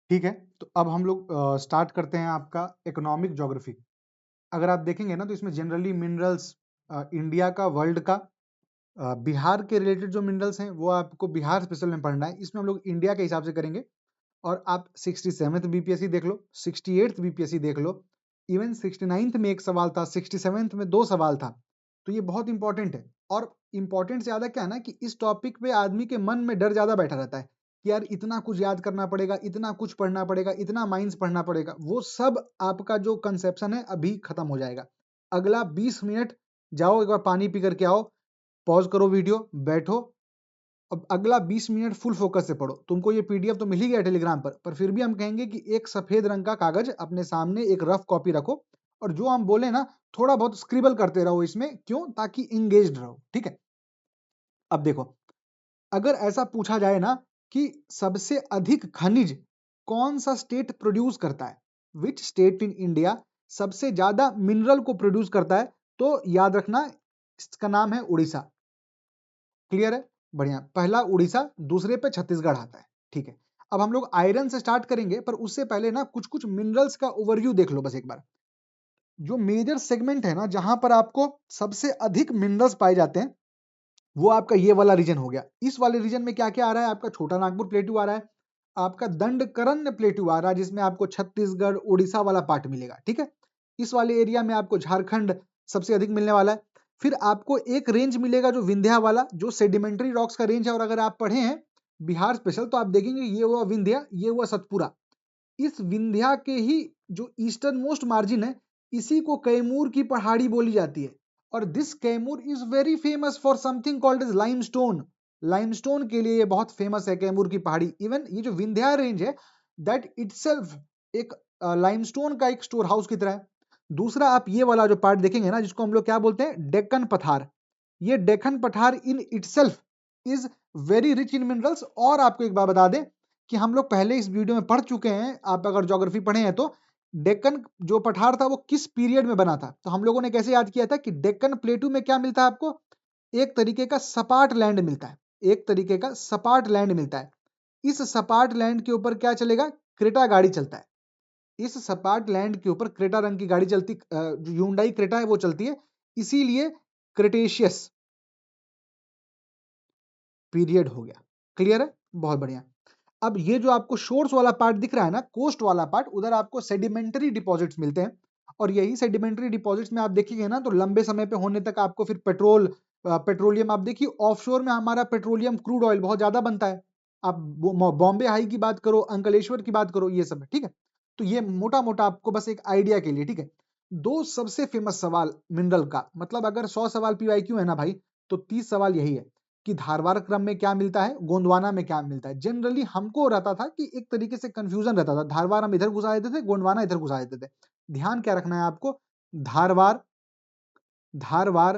ठीक है, तो अब हम लोग स्टार्ट करते हैं आपका इकोनॉमिक ज्योग्राफी। अगर आप देखेंगे ना तो इसमें जनरली मिनरल्स इंडिया का, वर्ल्ड का, बिहार के रिलेटेड जो मिनरल्स हैं वो आपको बिहार स्पेशल में पढ़ना है। इसमें हम लोग इंडिया के हिसाब से करेंगे। और आप 67th बीपीएससी देख लो, 68th बीपीएससी देख लो, इवन 69th में एक सवाल था, 67th में 2 सवाल था। तो ये बहुत इंपॉर्टेंट है। और इंपॉर्टेंट से ज्यादा क्या है ना कि इस टॉपिक पे आदमी के मन में डर ज्यादा बैठा रहता है कि यार इतना कुछ याद करना पड़ेगा, इतना कुछ पढ़ना पड़ेगा, इतना माइंस पढ़ना पड़ेगा। वो सब आपका जो कंसेप्शन है अभी खत्म हो जाएगा। अगला 20 मिनट जाओ, एक बार पानी पी करके आओ, पॉज करो वीडियो, बैठो। अब अगला 20 मिनट फुल फोकस से पढ़ो। तुमको ये पीडीएफ तो मिल ही गया टेलीग्राम पर फिर भी हम कहेंगे कि एक सफेद रंग का कागज अपने सामने, एक रफ कॉपी रखो, और जो हम बोले ना थोड़ा बहुत स्क्रिबल करते रहो इसमें। क्यों? ताकि इंगेज्ड रहो। ठीक है, अब देखो, अगर ऐसा पूछा जाए ना कि सबसे अधिक खनिज कौन सा स्टेट प्रोड्यूस करता है, विच स्टेट इन इंडिया सबसे ज्यादा मिनरल को प्रोड्यूस करता है, तो याद रखना इसका नाम है उड़ीसा। क्लियर है? बढ़िया। पहला उड़ीसा, दूसरे पे छत्तीसगढ़ आता है। ठीक है, अब हम लोग आयरन से स्टार्ट करेंगे, पर उससे पहले ना कुछ कुछ मिनरल्स का ओवरव्यू देख लो बस एक बार। जो मेजर सेगमेंट है ना जहां पर आपको सबसे अधिक मिनरल्स पाए जाते हैं, वो आपका ये वाला रीजन हो गया। इस वाले रीजन में क्या क्या आ रहा है? आपका छोटा नागपुर प्लेटू आ रहा है, आपका दंडकरण्य प्लेटू आ रहा है, जिसमें आपको छत्तीसगढ़ उड़ीसा वाला पार्ट मिलेगा। ठीक है, इस वाले एरिया में आपको झारखंड सबसे अधिक मिलने वाला है। फिर आपको एक रेंज मिलेगा जो विंध्या वाला, जो सेडिमेंट्री रॉक्स का रेंज है। और अगर आप पढ़े हैं बिहार स्पेशल तो आप देखेंगे ये हुआ विंध्या, ये हुआ सतपुरा। इस विंध्या के ही जो ईस्टर्न मोस्ट मार्जिन है, इसी को कैमूर की पहाड़ी बोली जाती है। और this Kaimur is very famous for something called as limestone. Limestone के लिए ये बहुत फेमस है कैमूर की पहाड़ी। इवन ये जो विंध्या रेंज है, दैट इटसेल्फ एक लाइमस्टोन का एक स्टोर हाउस की तरह है। दूसरा, आप ये वाला जो पार्ट देखेंगे ना, जिसको हम लोग क्या बोलते हैं, डेक्कन पठार। ये डेक्कन पठार in itself is very rich in minerals. और आपको एक बात बता दें कि हम लोग पहले इस वीडियो में पढ़ चुके हैं, आप अगर ज्योग्राफी पढ़े हैं तो, डेक्कन जो पठार था वो किस पीरियड में बना था। तो हम लोगों ने कैसे याद किया था कि डेक्कन प्लेटू में क्या मिलता है आपको? एक तरीके का सपाट लैंड मिलता है, एक तरीके का सपाट लैंड मिलता है। इस सपाट लैंड के ऊपर क्या चलेगा? क्रेटा गाड़ी चलता है। इस सपाट लैंड के ऊपर क्रेटा रंग की गाड़ी चलती, जो ह्यूंडई क्रेटा है वो चलती है। इसीलिए क्रेटेशियस पीरियड हो गया। क्लियर है? बहुत बढ़िया। अब ये जो आपको शोर्स वाला पार्ट दिख रहा है ना, कोस्ट वाला पार्ट, उधर आपको सेडिमेंटरी डिपॉजिट्स मिलते हैं। और यही सेडिमेंटरी डिपॉजिट्स में आप देखेंगे ना तो लंबे समय पे होने तक आपको फिर पेट्रोलियम, आप देखिए ऑफशोर में हमारा पेट्रोलियम क्रूड ऑयल बहुत ज्यादा बनता है। आप बॉम्बे हाई की बात करो, अंकलेश्वर की बात करो, ये सब है। ठीक है, तो ये मोटा मोटा आपको बस एक आइडिया के लिए। ठीक है, दो सबसे फेमस सवाल मिनरल का, मतलब अगर 100 सवाल पीवाईक्यू है ना भाई, तो 30 सवाल यही है कि धारवाड़ क्रम में क्या मिलता है, गोंडवाना में क्या मिलता है। जनरली हमको रहता था कि एक तरीके से कंफ्यूजन रहता था, धारवाड़ हम इधर घुसा देते थे, गोंडवाना इधर घुसा देते थे। ध्यान क्या रखना है आपको? धारवाड़, धारवाड़,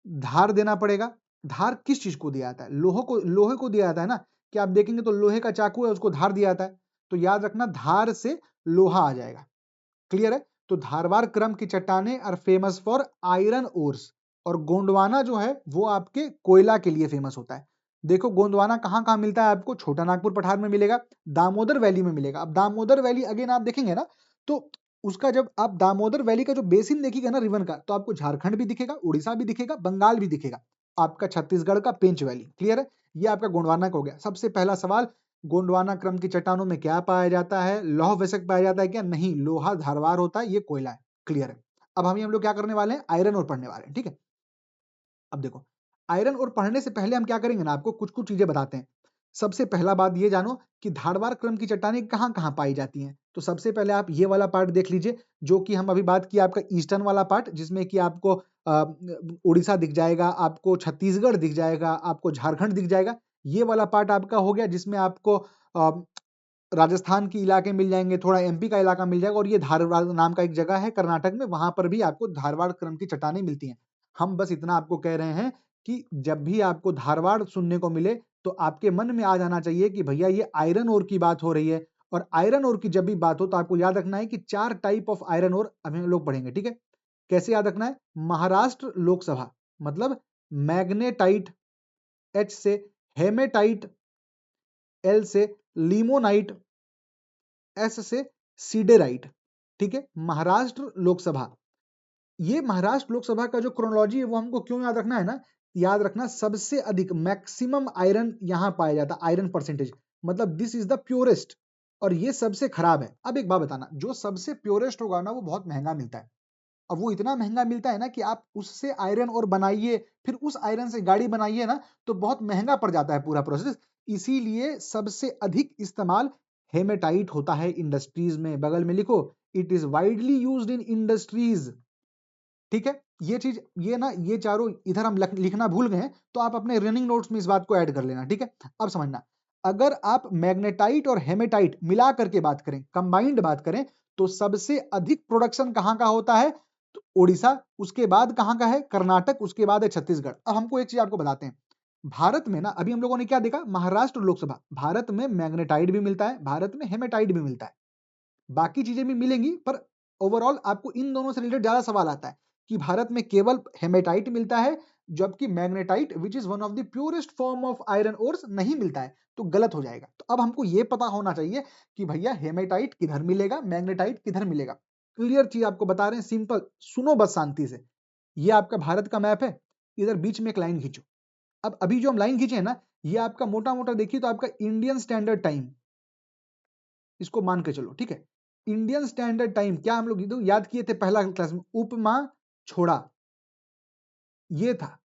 धार देना पड़ेगा। धार किस चीज को दिया जाता है? लोहे को दिया जाता है ना। कि आप देखेंगे तो लोहे का चाकू है, उसको धार दिया जाता है। तो याद रखना धार से लोहा आ जाएगा। क्लियर है? तो धारवाड़ क्रम की चट्टानें are famous for iron ores. और गोंडवाना जो है वो आपके कोयला के लिए फेमस होता है। देखो गोंडवाना कहाँ कहाँ मिलता है आपको? छोटा नागपुर पठार में मिलेगा, दामोदर वैली में मिलेगा। अब दामोदर वैली अगेन आप देखेंगे ना तो उसका, जब आप दामोदर वैली का जो बेसिन देखिएगा ना रिवर का, तो आपको झारखंड भी दिखेगा, उड़ीसा भी दिखेगा, बंगाल भी दिखेगा, आपका छत्तीसगढ़ का पेंच वैली। क्लियर है? ये आपका गोंडवाना का हो गया। सबसे पहला सवाल, गोंडवाना क्रम की चट्टानों में क्या पाया जाता है? लौह वसक पाया जाता है क्या? नहीं, लोहा धारवाड़ होता है, ये कोयला है। क्लियर है? अब हम लोग क्या करने वाले हैं? आयरन और पढ़ने वाले हैं। ठीक है, अब देखो, आयरन और पढ़ने से पहले हम क्या करेंगे ना, आपको कुछ कुछ चीजें बताते हैं। सबसे पहला बात ये जानो कि धारवाड़ क्रम की चट्टानें कहाँ कहाँ पाई जाती हैं। तो सबसे पहले आप ये वाला पार्ट देख लीजिए, जो कि हम अभी बात किया, आपका ईस्टर्न वाला पार्ट, जिसमें कि आपको उड़ीसा दिख जाएगा, आपको छत्तीसगढ़ दिख जाएगा, आपको झारखंड दिख जाएगा। ये वाला पार्ट आपका हो गया, जिसमें आपको राजस्थान के इलाके मिल जाएंगे, थोड़ा एमपी का इलाका मिल जाएगा। और ये धारवाड़ नाम का एक जगह है कर्नाटक में, वहां पर भी आपको धारवाड़ क्रम की चट्टानें मिलती हैं। हम बस इतना आपको कह रहे हैं कि जब भी आपको धारवाड़ सुनने को मिले तो आपके मन में आ जाना चाहिए कि भैया ये आयरन ओर की बात हो रही है। और आयरन ओर की जब भी बात हो तो आपको याद रखना है कि 4 टाइप ऑफ आयरन ओर अभी हम लोग पढ़ेंगे। ठीक है, कैसे याद रखना है? महाराष्ट्र लोकसभा, मतलब मैग्नेटाइट, एच से हेमेटाइट, एल से लिमोनाइट, एस से सीडेराइट, ठीक है। महाराष्ट्र लोकसभा, ये महाराष्ट्र लोकसभा का जो क्रोनोलॉजी है वो हमको क्यों याद रखना है ना, याद रखना सबसे अधिक मैक्सिमम आयरन यहां पाया जाता है, आयरन परसेंटेज, मतलब दिस इज द प्योरेस्ट, और ये सबसे खराब है। अब एक बात बताना, जो सबसे प्योरेस्ट होगा ना वो बहुत महंगा मिलता है। अब वो इतना महंगा मिलता है ना कि आप उससे आयरन और बनाइए, फिर उस आयरन से गाड़ी बनाइए ना, तो बहुत महंगा पड़ जाता है पूरा प्रोसेस। इसीलिए सबसे अधिक इस्तेमाल हेमेटाइट होता है इंडस्ट्रीज में। बगल में लिखो, it is widely used in industries, ठीक है। ये चीज, ये ना, ये चारों इधर हम लिखना भूल गए हैं, तो आप अपने रनिंग नोट्स में इस बात को ऐड कर लेना, ठीक है। अब समझना, अगर आप मैग्नेटाइट और हेमेटाइट मिला करके बात करें, कंबाइंड बात करें, तो सबसे अधिक प्रोडक्शन कहां का होता है, तो उड़ीसा, उसके बाद कहां का है, कर्नाटक, उसके बाद है छत्तीसगढ़। अब हमको एक चीज आपको बताते हैं, भारत में ना अभी हम लोगों ने क्या देखा, महाराष्ट्र लोकसभा, भारत में मैग्नेटाइट भी मिलता है, भारत में हेमेटाइट भी मिलता है, बाकी चीजें भी मिलेंगी, पर ओवरऑल आपको इन दोनों से रिलेटेड ज्यादा सवाल आता है कि भारत में केवल हेमेटाइट मिलता है, जबकि magnetite which is one of the purest form of iron ores नहीं मिलता है, तो गलत हो जाएगा। तो अब हमको ये पता होना चाहिए कि भैया हेमेटाइट किधर मिलेगा, मैग्नेटाइट किधर मिलेगा। क्लियर चीज आपको बता रहे हैं, सिंपल, सुनो बस शांति से। ये आपका भारत का मैप है, इधर बीच में एक लाइन खींचो। अब अभी जो हम लाइन खींचे है ना, ये आपका मोटा मोटा देखिए तो आपका इंडियन स्टैंडर्ड टाइम, इसको मान के चलो, ठीक है। इंडियन स्टैंडर्ड टाइम क्या हम लोग याद किए थे पहला क्लास में, उपमा छोड़ा, ये था,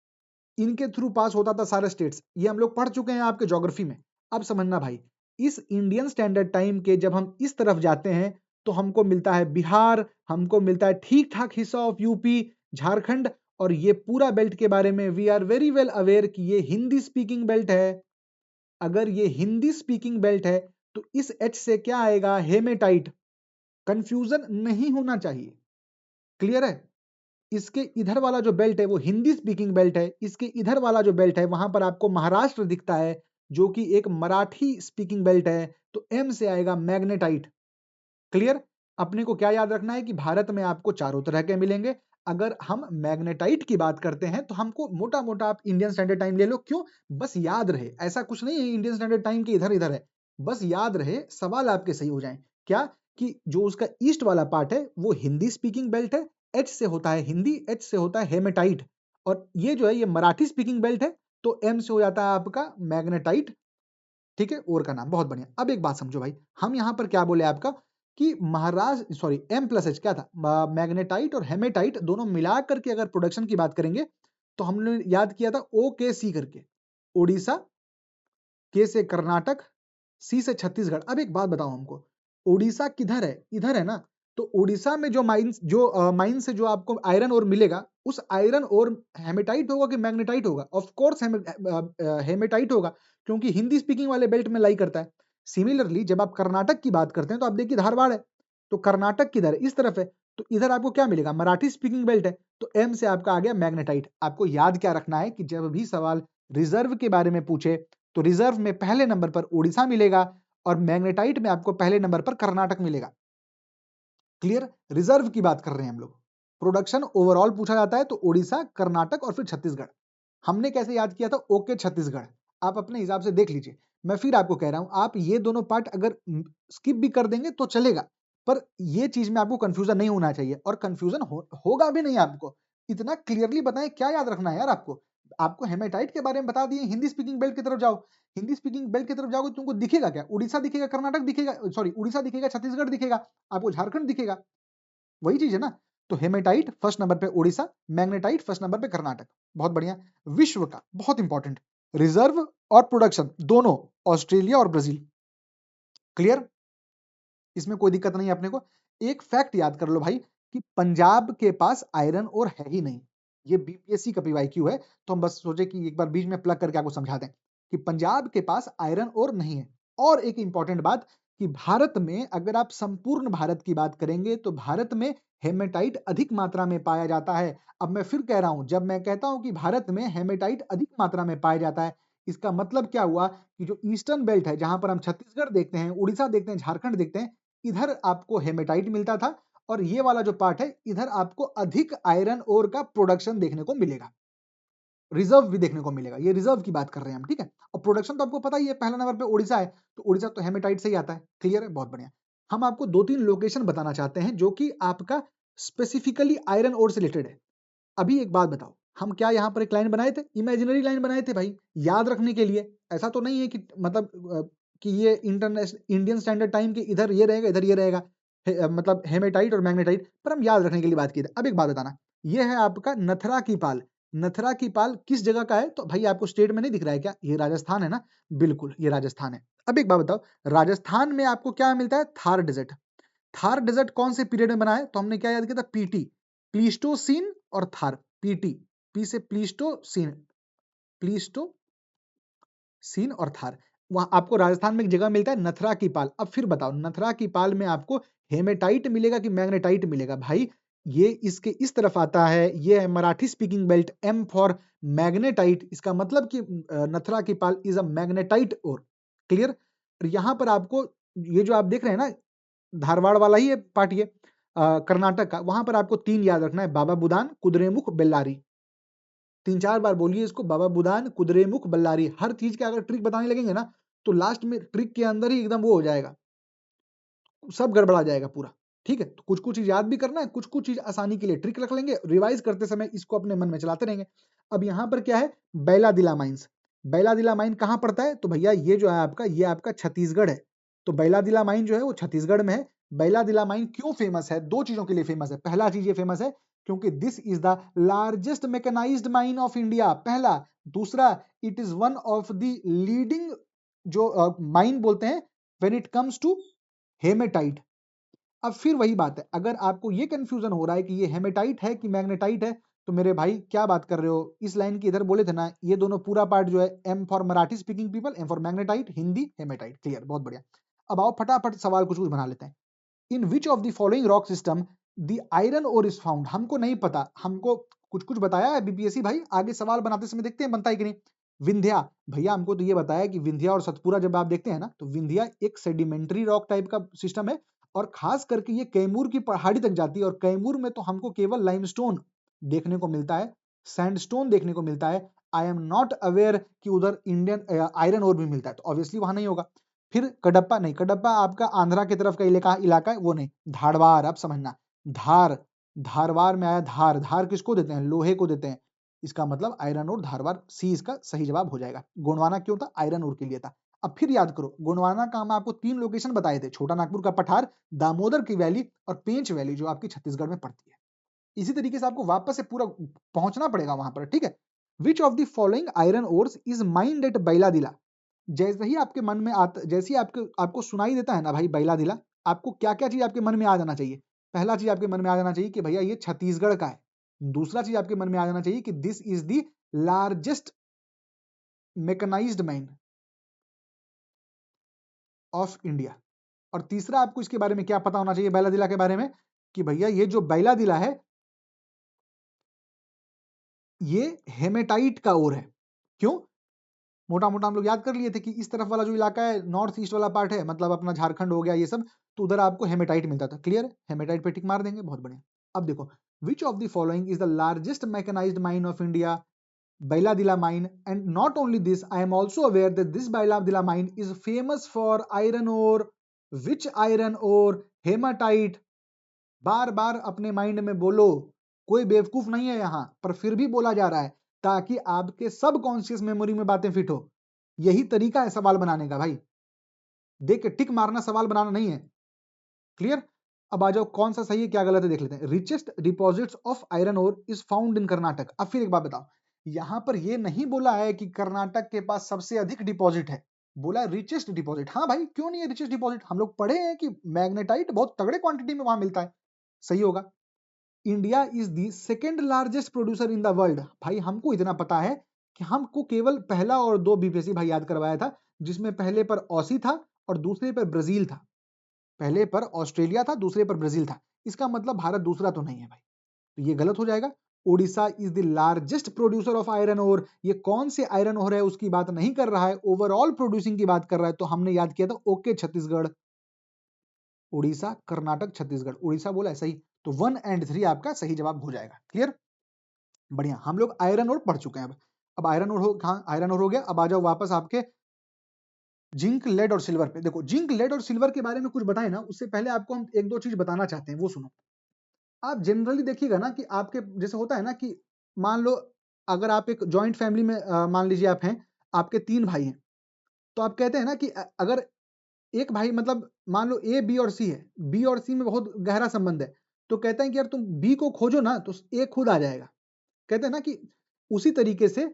इनके थ्रू पास होता था सारे स्टेट्स, ये हम लोग पढ़ चुके हैं आपके ज्योग्राफी में। अब समझना भाई, इस इंडियन स्टैंडर्ड टाइम के जब हम इस तरफ जाते हैं तो हमको मिलता है बिहार, हमको मिलता है ठीक ठाक हिस्सा ऑफ यूपी, झारखंड, और ये पूरा बेल्ट के बारे में we are very well aware कि ये हिंदी स्पीकिंग बेल्ट है। अगर ये हिंदी स्पीकिंग बेल्ट है तो इस एच से क्या आएगा, हेमेटाइट। कंफ्यूजन नहीं होना चाहिए, क्लियर है। इसके इधर वाला जो बेल्ट है वो हिंदी स्पीकिंग बेल्ट है, इसके इधर वाला जो बेल्ट है वहां पर आपको महाराष्ट्र दिखता है जो कि एक मराठी स्पीकिंग बेल्ट है, तो एम से आएगा मैग्नेटाइट। क्लियर। अपने को क्या याद रखना है कि भारत में आपको चारों तरह के मिलेंगे। अगर हम मैग्नेटाइट की बात करते हैं तो हमको मोटा मोटा आप इंडियन स्टैंडर्ड टाइम ले लो, क्यों, बस याद रहे, ऐसा कुछ नहीं है इंडियन स्टैंडर्ड टाइम के इधर इधर है, बस याद रहे, सवाल आपके सही हो जाए। क्या, कि जो उसका ईस्ट वाला पार्ट है वो हिंदी स्पीकिंग बेल्ट है, एच से होता है हिंदी, एच से होता है हेमेटाइट, और ये जो है ये मराठी स्पीकिंग बेल्ट है, तो एम से हो जाता है आपका मैग्नेटाइट, ठीक है, और का नाम। बहुत बढ़िया। अब एक बात समझो भाई, हम यहाँ पर क्या बोले आपका कि Maharashtra, sorry, M plus H क्या था, मैग्नेटाइट और हेमेटाइट दोनों मिला करके अगर प्रोडक्शन की बात करेंगे तो हमने याद किया था ओ के सी करके, उड़ीसा, के से कर्नाटक, सी से छत्तीसगढ़। अब एक बात बताओ हमको, उड़ीसा किधर है, इधर है ना, तो उड़ीसा में जो माइंस, जो माइन से जो आपको आयरन ओर मिलेगा, उस आयरन ओर हेमेटाइट होगा कि मैग्नेटाइट होगा, ऑफ कोर्स हेमेटाइट होगा, क्योंकि हिंदी स्पीकिंग वाले बेल्ट में लाई करता है। सिमिलरली जब आप कर्नाटक की बात करते हैं तो आप देखिए धारवाड़ है, तो कर्नाटक किधर है, इस तरफ है, तो इधर आपको क्या मिलेगा, मराठी स्पीकिंग बेल्ट है, तो एम से आपका आ गया मैग्नेटाइट। आपको याद क्या रखना है कि जब भी सवाल रिजर्व के बारे में पूछे तो रिजर्व में पहले नंबर पर उड़ीसा मिलेगा और मैग्नेटाइट में आपको पहले नंबर पर कर्नाटक मिलेगा। क्लियर। रिजर्व की बात कर रहे हैं हम लोग, प्रोडक्शन ओवरऑल पूछा जाता है तो उड़ीसा, कर्नाटक और फिर छत्तीसगढ़। हमने कैसे याद किया था, ओके छत्तीसगढ़, आप अपने हिसाब से देख लीजिए। मैं फिर आपको कह रहा हूं, आप ये दोनों पार्ट अगर स्किप भी कर देंगे तो चलेगा, पर ये चीज में आपको कंफ्यूजन नहीं होना चाहिए, और कंफ्यूजन होगा भी नहीं आपको। इतना क्लियरली बताएं, क्या याद रखना है यार आपको। आपको हेमेटाइट के बारे में बता दिए, हिंदी स्पीकिंग बेल्ट की तरफ जाओ, हिंदी स्पीकिंग बेल्ट की तरफ जाओगे तो तुमको दिखेगा क्या, उड़ीसा दिखेगा, कर्नाटक दिखेगा, सॉरी उड़ीसा दिखेगा, छत्तीसगढ़ दिखेगा, आपको झारखंड दिखेगा, वही चीज है ना। तो हेमेटाइट फर्स्ट नंबर पे उड़ीसा, मैग्नेटाइट फर्स्ट नंबर पे कर्नाटक। बहुत बढ़िया। विश्व का बहुत इंपॉर्टेंट, रिजर्व और प्रोडक्शन दोनों, ऑस्ट्रेलिया और ब्राजील। क्लियर, इसमें कोई दिक्कत नहीं है अपने को। एक फैक्ट याद कर लो भाई कि पंजाब के पास आयरन और है ही नहीं, ये बीपीएससी का पीवाईक्यू है, तो हम बस सोचे कि एक बार बीच में प्लग करके आपको समझा दें कि पंजाब के पास आयरन और नहीं है। और एक इंपॉर्टेंट बात कि भारत में अगर आप संपूर्ण भारत की बात करेंगे तो भारत में हेमेटाइट अधिक मात्रा में पाया जाता है। अब मैं फिर कह रहा हूं, जब मैं कहता हूं कि भारत में हेमेटाइट अधिक मात्रा में पाया जाता है, इसका मतलब क्या हुआ कि जो ईस्टर्न बेल्ट है, जहां पर हम छत्तीसगढ़ देखते हैं, उड़ीसा देखते हैं, झारखंड देखते हैं, इधर आपको हेमेटाइट मिलता था, और ये वाला जो पार्ट है इधर आपको अधिक आयरन ओर का प्रोडक्शन देखने को मिलेगा, रिजर्व भी देखने को मिलेगा। ये रिजर्व की बात कर रहे हैं हम, ठीक है। और प्रोडक्शन तो आपको पता ही है, पहला नंबर पे उड़ीसा है, तो उड़ीसा तो हेमेटाइट से ही आता है। क्लियर है, बहुत बढ़िया। हम आपको 2-3 लोकेशन बताना चाहते हैं जो कि आपका स्पेसिफिकली आयरन ओर से रिलेटेड है। अभी एक बात बताओ, हम क्या यहाँ पर एक लाइन बनाए थे? इमेजिनरी लाइन बनाए थे भाई, याद रखने के लिए। ऐसा तो नहीं है कि मतलब कि ये इंडियन स्टैंडर्ड टाइम के इधर ये रहेगा, इधर ये रहेगा, मतलब हेमेटाइट और मैग्नेटाइट, पर हम याद रखने के लिए बात की थी। अब एक बात बताना, ये है आपका नथरा की पाल। नथरा की पाल किस जगह का है? तो भाई आपको स्टेट में नहीं दिख रहा है क्या? ये राजस्थान है ना? बिल्कुल, ये राजस्थान है। अब एक बात बताओ, राजस्थान में आपको क्या मिलता है? थार डेजर्ट। थार डेजर्ट कौन से पीरियड में बना है? तो हमने क्या याद किया था? पीटी, प्लीस्टोसीन और थार। पीटी, पी से प्लीस्टोसीन, प्लीस्टोसीन और थार। वहां आपको राजस्थान में एक जगह मिलता है नथरा की पाल। अब फिर बताओ, नथरा की पाल में आपको हेमेटाइट मिलेगा कि मैग्नेटाइट मिलेगा? भाई ये इसके इस तरफ आता है, ये है Marathi speaking belt, M for magnetite. इसका मतलब कि Nathara ki Pal is a magnetite ore. Clear? यहां पर आपको ये जो आप देख रहे हैं ना, धारवाड़ वाला ही पार्ट ये कर्नाटक का, वहां पर आपको 3 याद रखना है, बाबा बुदान, कुद्रेमुख, बेल्लारी। 3-4 बार बोलिए इसको, बाबा बुदान, कुद्रेमुख, बेल्लारी। हर चीज के अगर ट्रिक बताने लगेंगे ना, तो लास्ट में ट्रिक के अंदर ही एकदम वो हो जाएगा, सब गड़बड़ा जाएगा पूरा। ठीक है? तो कुछ कुछ चीज याद भी करना है, कुछ कुछ चीज आसानी के लिए ट्रिक रख लेंगे, रिवाइज करते समय इसको अपने मन में चलाते रहेंगे। अब यहाँ पर क्या है? बैलादिला माइंस। बैलादिला माइन कहाँ पड़ता है? तो भैया ये जो है आपका, ये आपका छत्तीसगढ़ है। तो बैलादिला माइन जो है वो छत्तीसगढ़ में है। बैलादिला माइन क्यों फेमस है? 2 चीजों के लिए फेमस है। पहला चीज ये फेमस है क्योंकि this is the largest mechanised mine of India, पहला। दूसरा, it is one of the leading जो माइन बोलते हैं when it comes to hematite. अब फिर वही बात है, अगर आपको ये कंफ्यूजन हो रहा है कि ये हेमेटाइट है कि मैग्नेटाइट है, तो मेरे भाई क्या बात कर रहे हो? इस लाइन की इधर बोले थे ना, ये दोनों पूरा पार्ट जो है, M for Marathi speaking people, M for magnetite, Hindi hematite. Clear? बहुत बढ़िया। अब आओ फटाफट सवाल कुछ कुछ बना लेते हैं। In which of the following rock system the iron ore is found? हमको नहीं पता, हमको कुछ कुछ बताया है बीपीएससी भाई, आगे सवाल बनाते समय देखते हैं बनता है कि नहीं। विंध्या, भैया हमको तो ये बताया कि विंध्या और सतपुरा जब आप देखते हैं ना, तो विंध्या एक सेडिमेंट्री रॉक टाइप का सिस्टम है, और खास करके ये कैमूर की पहाड़ी तक जाती है, और कैमूर में तो हमको केवल लाइमस्टोन देखने को मिलता है, सैंडस्टोन देखने को मिलता है। आई एम नॉट अवेयर कि उधर इंडियन आयरन ओर भी मिलता है, तो ऑब्वियसली वहां नहीं होगा। फिर कडप्पा नहीं, कडप्पा आपका आंध्रा की तरफ का इलाका है, वो नहीं। धारवाड़, अब समझना, धार, धारवाड़ में आया धार। धार किसको देते हैं? लोहे को देते हैं। इसका मतलब आयरन ओर, धारवाड़, सी इसका सही जवाब हो जाएगा। गोंडवाना क्यों था? आयरन ओर के लिए था। अब फिर याद करो, गोंडवाना का हम आपको 3 लोकेशन बताए थे, छोटा नागपुर का पठार, दामोदर की वैली और पेंच वैली जो आपकी छत्तीसगढ़ में पड़ती है। इसी तरीके से आपको वापस से पूरा पहुंचना पड़ेगा वहां पर। ठीक है? Which of the following iron ores is mined at Bailadila? जैसे ही आपके मन में आता, जैसे ही आपको आपको सुनाई देता है ना भाई बैलादिला, आपको क्या क्या चीज आपके मन में आ जाना चाहिए? पहला चीज आपके मन में आ जाना चाहिए कि भैया ये छत्तीसगढ़ का है। दूसरा चीज आपके मन में आ जाना चाहिए कि this is the largest mechanised mine of India. और तीसरा आपको इसके बारे में क्या पता होना चाहिए बैलादिला के बारे में? कि भैया ये जो बैलादिला है, ये हेमेटाइट का ओर है। क्यों? मोटा मोटा हम लोग याद कर लिए थे कि इस तरफ वाला जो इलाका है, नॉर्थ ईस्ट वाला पार्ट है, मतलब अपना झारखंड हो गया ये सब, तो उधर आपको हेमेटाइट मिलता था। क्लियर है? हेमेटाइट पे टिक मार देंगे, बहुत बढ़िया। अब देखो, which of the following is the largest mechanised mine of India? Bailadila mine. And not only this, I am also aware that this Bailadila mine is famous for iron ore. Which iron ore? Hematite. बार बार अपने mind में बोलो, कोई बेवकूफ नहीं है यहां, पर फिर भी बोला जा रहा है ताकि आपके सब कॉन्शियस मेमोरी में बातें फिट हो। यही तरीका है सवाल बनाने का भाई, देख के टिक मारना सवाल बनाना नहीं है। क्लियर? अब आ जाओ, कौन सा सही है क्या गलत है देख लेते हैं। Richest deposits of iron ore is found in Karnataka. अब फिर एक बात बताओ, यहां पर ये नहीं बोला है कि कर्नाटक के पास सबसे अधिक डिपॉजिट है, बोला रिचेस्ट डिपॉजिट। हाँ भाई, क्यों नहीं है रिचेस्ट डिपॉजिट? हम लोग पढ़े हैं कि मैग्नेटाइट बहुत तगड़े क्वांटिटी में वहां मिलता है। सही होगा। India is the second largest producer in the world. भाई हमको इतना पता है कि हमको केवल पहला और 2 बीपीएससी भाई याद करवाया था, जिसमें पहले पर ऑसी था और दूसरे पर ब्राजील था। पहले पर ऑस्ट्रेलिया था, दूसरे पर ब्राजील था। इसका मतलब भारत दूसरा तो नहीं है भाई, तो ये गलत हो जाएगा। Odisha is the largest producer of iron ore. ये कौन से आयरन ओर है उसकी बात नहीं कर रहा है, ओवरऑल प्रोड्यूसिंग की बात कर रहा है। तो हमने याद किया था ओके छत्तीसगढ़, उड़ीसा, कर्नाटक, छत्तीसगढ़। उड़ीसा बोला है सही, तो 1 एंड 3 आपका सही जवाब हो जाएगा। क्लियर? बढ़िया, हम लोग आयरन ओर पढ़ चुके हैं। अब आयरन ओर हो, कहाँ आयरन ओर हो गया। अब आ जाओ वापस आपके जिंक, लेड और सिल्वर पे। देखो जिंक, लेड और सिल्वर के बारे में कुछ बताए ना, उससे पहले आपको हम एक दो चीज बताना चाहते हैं, वो सुनो। आप जनरली देखिएगा ना कि आपके जैसे होता है ना कि मान लो अगर आप एक जॉइंट फैमिली में मान लीजिए आप हैं, आपके 3 भाई हैं, तो आप कहते हैं ना कि अगर एक भाई मतलब मान लो ए, बी और सी है, बी और सी में बहुत गहरा संबंध है, तो कहते हैं कि यार तुम बी को खोजो ना तो ए खुद आ जाएगा। कहते हैं ना कि उसी तरीके से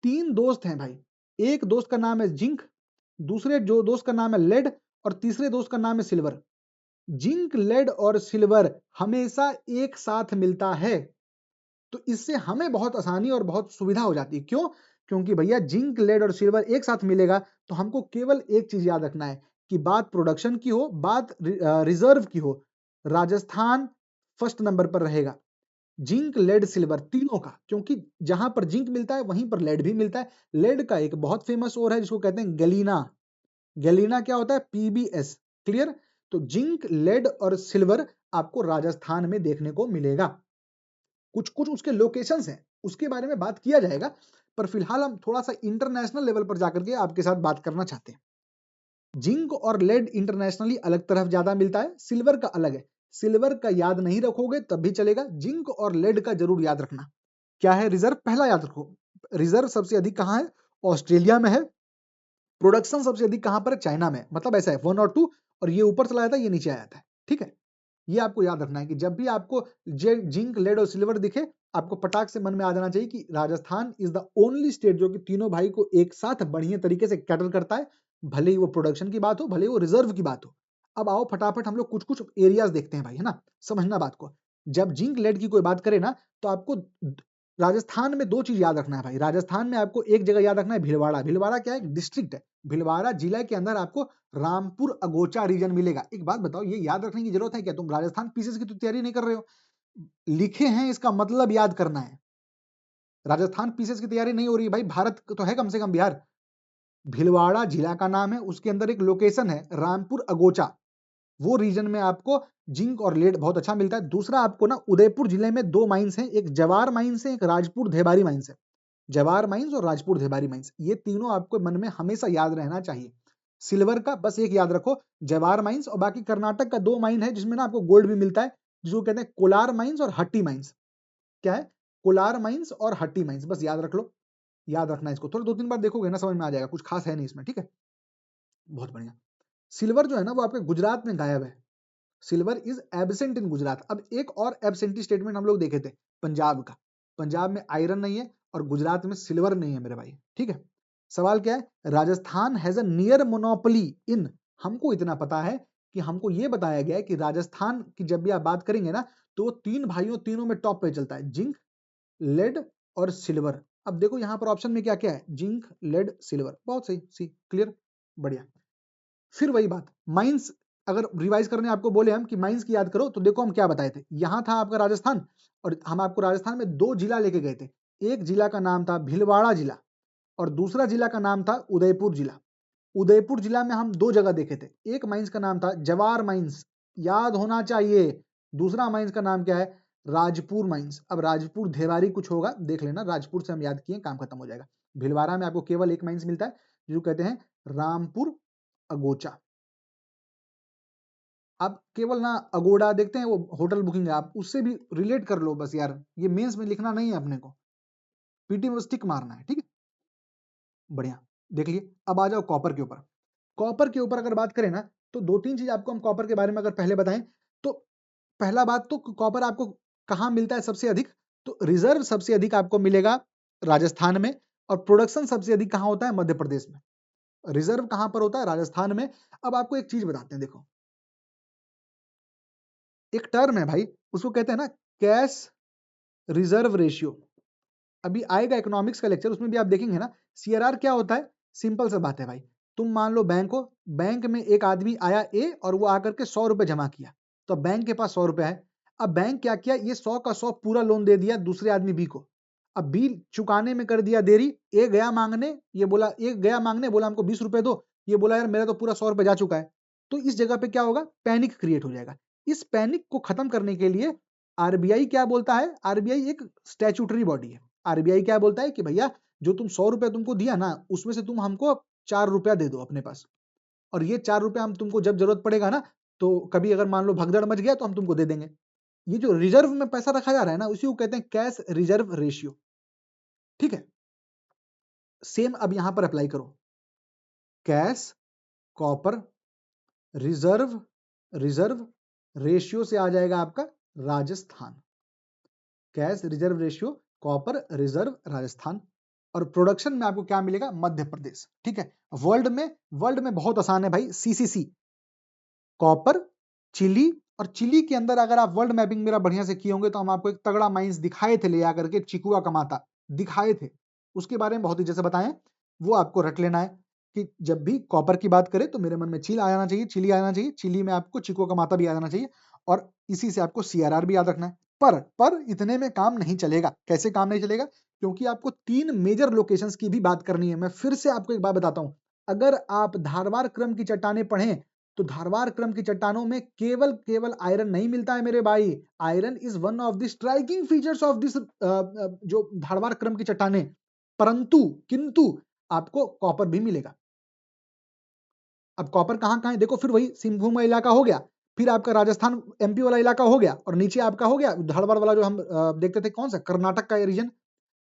3 दोस्त हैं भाई, एक दोस्त का नाम है जिंक, दूसरे जो दोस्त का नाम है लेड और तीसरे दोस्त का नाम है सिल्वर। जिंक, लेड और सिल्वर हमेशा एक साथ मिलता है, तो इससे हमें बहुत आसानी और बहुत सुविधा हो जाती है। क्यों? क्योंकि भैया जिंक, लेड और सिल्वर एक साथ मिलेगा तो हमको केवल एक चीज याद रखना है कि बात प्रोडक्शन की हो, बात रिजर्व की हो, राजस्थान फर्स्ट नंबर पर रहेगा। जिंक, लेड, सिल्वर तीनों का, क्योंकि जहां पर जिंक मिलता है वहीं पर लेड भी मिलता है। लेड का एक बहुत फेमस और है जिसको कहते हैं गैलीना। गैलीना क्या होता है? पीबीएस। क्लियर? तो जिंक, लेड और सिल्वर आपको राजस्थान में देखने को मिलेगा। कुछ कुछ उसके लोकेशंस हैं, उसके बारे में बात किया जाएगा, पर फिलहाल हम थोड़ा सा इंटरनेशनल लेवल पर जाकर के आपके साथ बात करना चाहते हैं। जिंक और लेड इंटरनेशनली अलग तरफ ज्यादा मिलता है, सिल्वर का अलग है। सिल्वर का याद नहीं रखोगे तब भी चलेगा, जिंक और लेड का जरूर याद रखना। क्या है रिजर्व? पहला याद रखो, रिजर्व सबसे अधिक कहां है? ऑस्ट्रेलिया में है। प्रोडक्शन सबसे अधिक कहां पर है? चाइना में। मतलब ऐसा है 1 और 2, और ये ऊपर चला जाता है, ये नीचे आ जाता है। ठीक है, ये आपको याद रखना है कि जब भी आपको जिंक, लेड और सिल्वर दिखे, आपको पटाख से मन में आ जाना चाहिए कि Rajasthan is the only state जो कि तीनों भाई को एक साथ बढ़िया तरीके से कैटर करता है, भले ही वो प्रोडक्शन की बात हो, भले ही वो रिजर्व की बात हो। अब आओ फटाफट हम लोग कुछ कुछ एरियाज देखते हैं भाई, है ना? समझना बात को। जब जिंक, लेड की कोई बात करे ना, तो आपको राजस्थान में दो चीज याद रखना है भाई। राजस्थान में आपको एक जगह याद रखना है, भीलवाड़ा। भीलवाड़ा क्या है? डिस्ट्रिक्ट है। भीलवाड़ा जिला के अंदर आपको रामपुर अगोचा रीजन मिलेगा। एक बात बताओ, ये याद रखने की जरूरत है क्या? तुम राजस्थान पीसीएस की तो तैयारी नहीं कर रहे हो, लिखे हैं इसका मतलब याद करना है। राजस्थान पीसीएस की तैयारी नहीं हो रही है भाई, भारत तो है कम से कम बिहार। भीलवाड़ा जिला का नाम है, उसके अंदर एक लोकेशन है रामपुर अगोचा, वो रीजन में आपको जिंक और लेड बहुत अच्छा मिलता है। दूसरा आपको ना उदयपुर जिले में 2 माइंस हैं, एक जवार माइंस है, एक राजपुर धेबारी माइंस है। जवार माइंस और राजपुर धेबारी माइंस, ये तीनों आपको मन में हमेशा याद रहना चाहिए। सिल्वर का बस एक याद रखो, जवार माइंस, और बाकी कर्नाटक का 2 माइन है जिसमें ना आपको गोल्ड भी मिलता है, जिसको कहते हैं कोलार माइंस और हट्टी माइंस। क्या है? कोलार माइंस और हट्टी माइंस, बस याद रख लो। याद रखना है इसको, थोड़ा 2-3 बार देखोगे ना समझ में आ जाएगा, कुछ खास है नहीं इसमें। ठीक है, बहुत बढ़िया। सिल्वर जो है ना वो आपके गुजरात में गायब है। Silver is absent in Gujarat. अब एक और एबसेंटी स्टेटमेंट हम लोग देखे थे, पंजाब का। पंजाब में आयरन नहीं है और गुजरात में सिल्वर नहीं है मेरे भाई। ठीक है, सवाल क्या है? Rajasthan has a near monopoly इन। हमको इतना पता है कि हमको ये बताया गया है कि राजस्थान की जब भी आप बात करेंगे ना, तो 3 भाइयों तीनों में टॉप पे चलता है, जिंक, लेड और सिल्वर। अब देखो यहाँ पर ऑप्शन में क्या क्या है, जिंक, लेड, सिल्वर। बहुत सही, सी क्लियर, बढ़िया। फिर वही बात, माइंस अगर रिवाइज करने आपको बोले हम कि माइंस की याद करो, तो देखो हम क्या बताए थे। यहां था आपका राजस्थान, और हम आपको राजस्थान में 2 जिला लेके गए थे। एक जिला का नाम था भीलवाड़ा जिला, और दूसरा जिला का नाम था उदयपुर जिला। उदयपुर जिला में हम 2 जगह देखे थे, एक माइंस का नाम था जवार माइंस, याद होना चाहिए। दूसरा माइंस का नाम क्या है? राजपुर माइंस। अब राजपुर धेवारी कुछ होगा, देख लेना, राजपुर से हम याद किए, काम खत्म हो जाएगा। भीलवाड़ा में आपको केवल एक माइंस मिलता है, जिसको कहते हैं रामपुर अगोचा। आप केवल ना अगोड़ा देखते हैं, वो होटल बुकिंग है, आप उससे भी रिलेट कर लो बस यार, ये मेंस में लिखना नहीं है अपने को, पीटी में बस टिक मारना है। ठीक है, बढ़िया। देख लिए, अब आ जाओ कॉपर के ऊपर। कॉपर के ऊपर अगर बात करें ना, तो 2-3 चीज आपको हम कॉपर के बारे में अगर पहले बताएं, तो पहला बात तो कॉपर आपको कहाँ मिलता है सबसे अधिक? तो रिजर्व सबसे अधिक आपको मिलेगा राजस्थान में, और प्रोडक्शन सबसे अधिक कहाँ होता है? मध्य प्रदेश में। रिजर्व कहाँ पर होता है? राजस्थान में। अब आपको एक चीज बताते हैं, देखो एक टर्म है भाई, उसको कहते हैं ना कैश रिजर्व रेशियो। अभी आएगा इकोनॉमिक्स का लेक्चर, उसमें भी आप देखेंगे ना। सीआरआर क्या होता है? सिंपल सा बात है भाई, तुम मान लो बैंक हो, बैंक में एक आदमी आया ए, और वो आकर के 100 रुपए जमा किया, तो बैंक के पास 100 रुपए है। अब बैंक क्या किया, ये 100 का 100 पूरा लोन दे दिया दूसरे आदमी बी को। अब बी चुकाने में कर दिया देरी, ए गया मांगने, ये बोला, ए गया मांगने, बोला हमको 20 रुपए दो, ये बोला यार मेरा तो पूरा 100 रुपए जा चुका है। तो इस जगह पे क्या होगा? पैनिक क्रिएट हो जाएगा। इस पैनिक को खत्म करने के लिए आरबीआई क्या बोलता है? आरबीआई एक स्टैट्यूटरी बॉडी है। आरबीआई क्या बोलता है कि भैया जो तुम 100 रुपए तुमको दिया ना, उसमें से तुम हमको 4 रुपया दे दो अपने पास। और ये 4 रुपए हम तुमको जब जरूरत पड़ेगा ना, तो कभी अगर मान लो भगदड़ मच गया तो हम तुमको दे देंगे। ये जो रिजर्व में पैसा रखा जा रहा है ना, उसी को कहते हैं कैश रिजर्व रेशियो। ठीक है, सेम अब यहां पर अप्लाई करो, cash copper reserve reserve ratio से आ जाएगा आपका Rajasthan, cash reserve ratio copper reserve Rajasthan. और प्रोडक्शन में आपको क्या मिलेगा, मध्य प्रदेश। ठीक है, वर्ल्ड में बहुत आसान है भाई, सीसीसी कॉपर चिली, और चिली के अंदर अगर आप वर्ल्ड मैपिंग मेरा बढ़िया से किए होंगे तो हम आपको एक तगड़ा माइंस दिखाए थे ले आकर के, चिकुआ कमाता दिखाए थे, उसके बारे में बहुत ही जैसे बताएं, वो आपको रट लेना है कि जब भी कॉपर की बात करें तो मेरे मन में चिल आ जाना चाहिए, चिली आ जाना चाहिए, चिली में आपको चिकुआ कमाता भी आ जाना चाहिए, और इसी से आपको सीआरआर भी याद रखना है। पर इतने में काम नहीं चलेगा। कैसे काम नहीं चलेगा, क्योंकि आपको 3 मेजर लोकेशंस की भी बात करनी है। मैं फिर से आपको एक बात बताता हूं, अगर आप धारवाड़ क्रम की चट्टानें पढ़ें तो धारवाड़ क्रम की चट्टानों में केवल आयरन नहीं मिलता है मेरे भाई। Iron is one of the striking features of this जो धारवाड़ क्रम की चट्टानें, परंतु किंतु आपको कॉपर भी मिलेगा। अब कॉपर कहां है देखो, फिर वही सिंहभूम वाला इलाका हो गया, फिर आपका राजस्थान एमपी वाला इलाका हो गया, और नीचे आपका हो गया धारवाड़ वाला जो हम देखते थे, कौन सा, कर्नाटक का रीजन।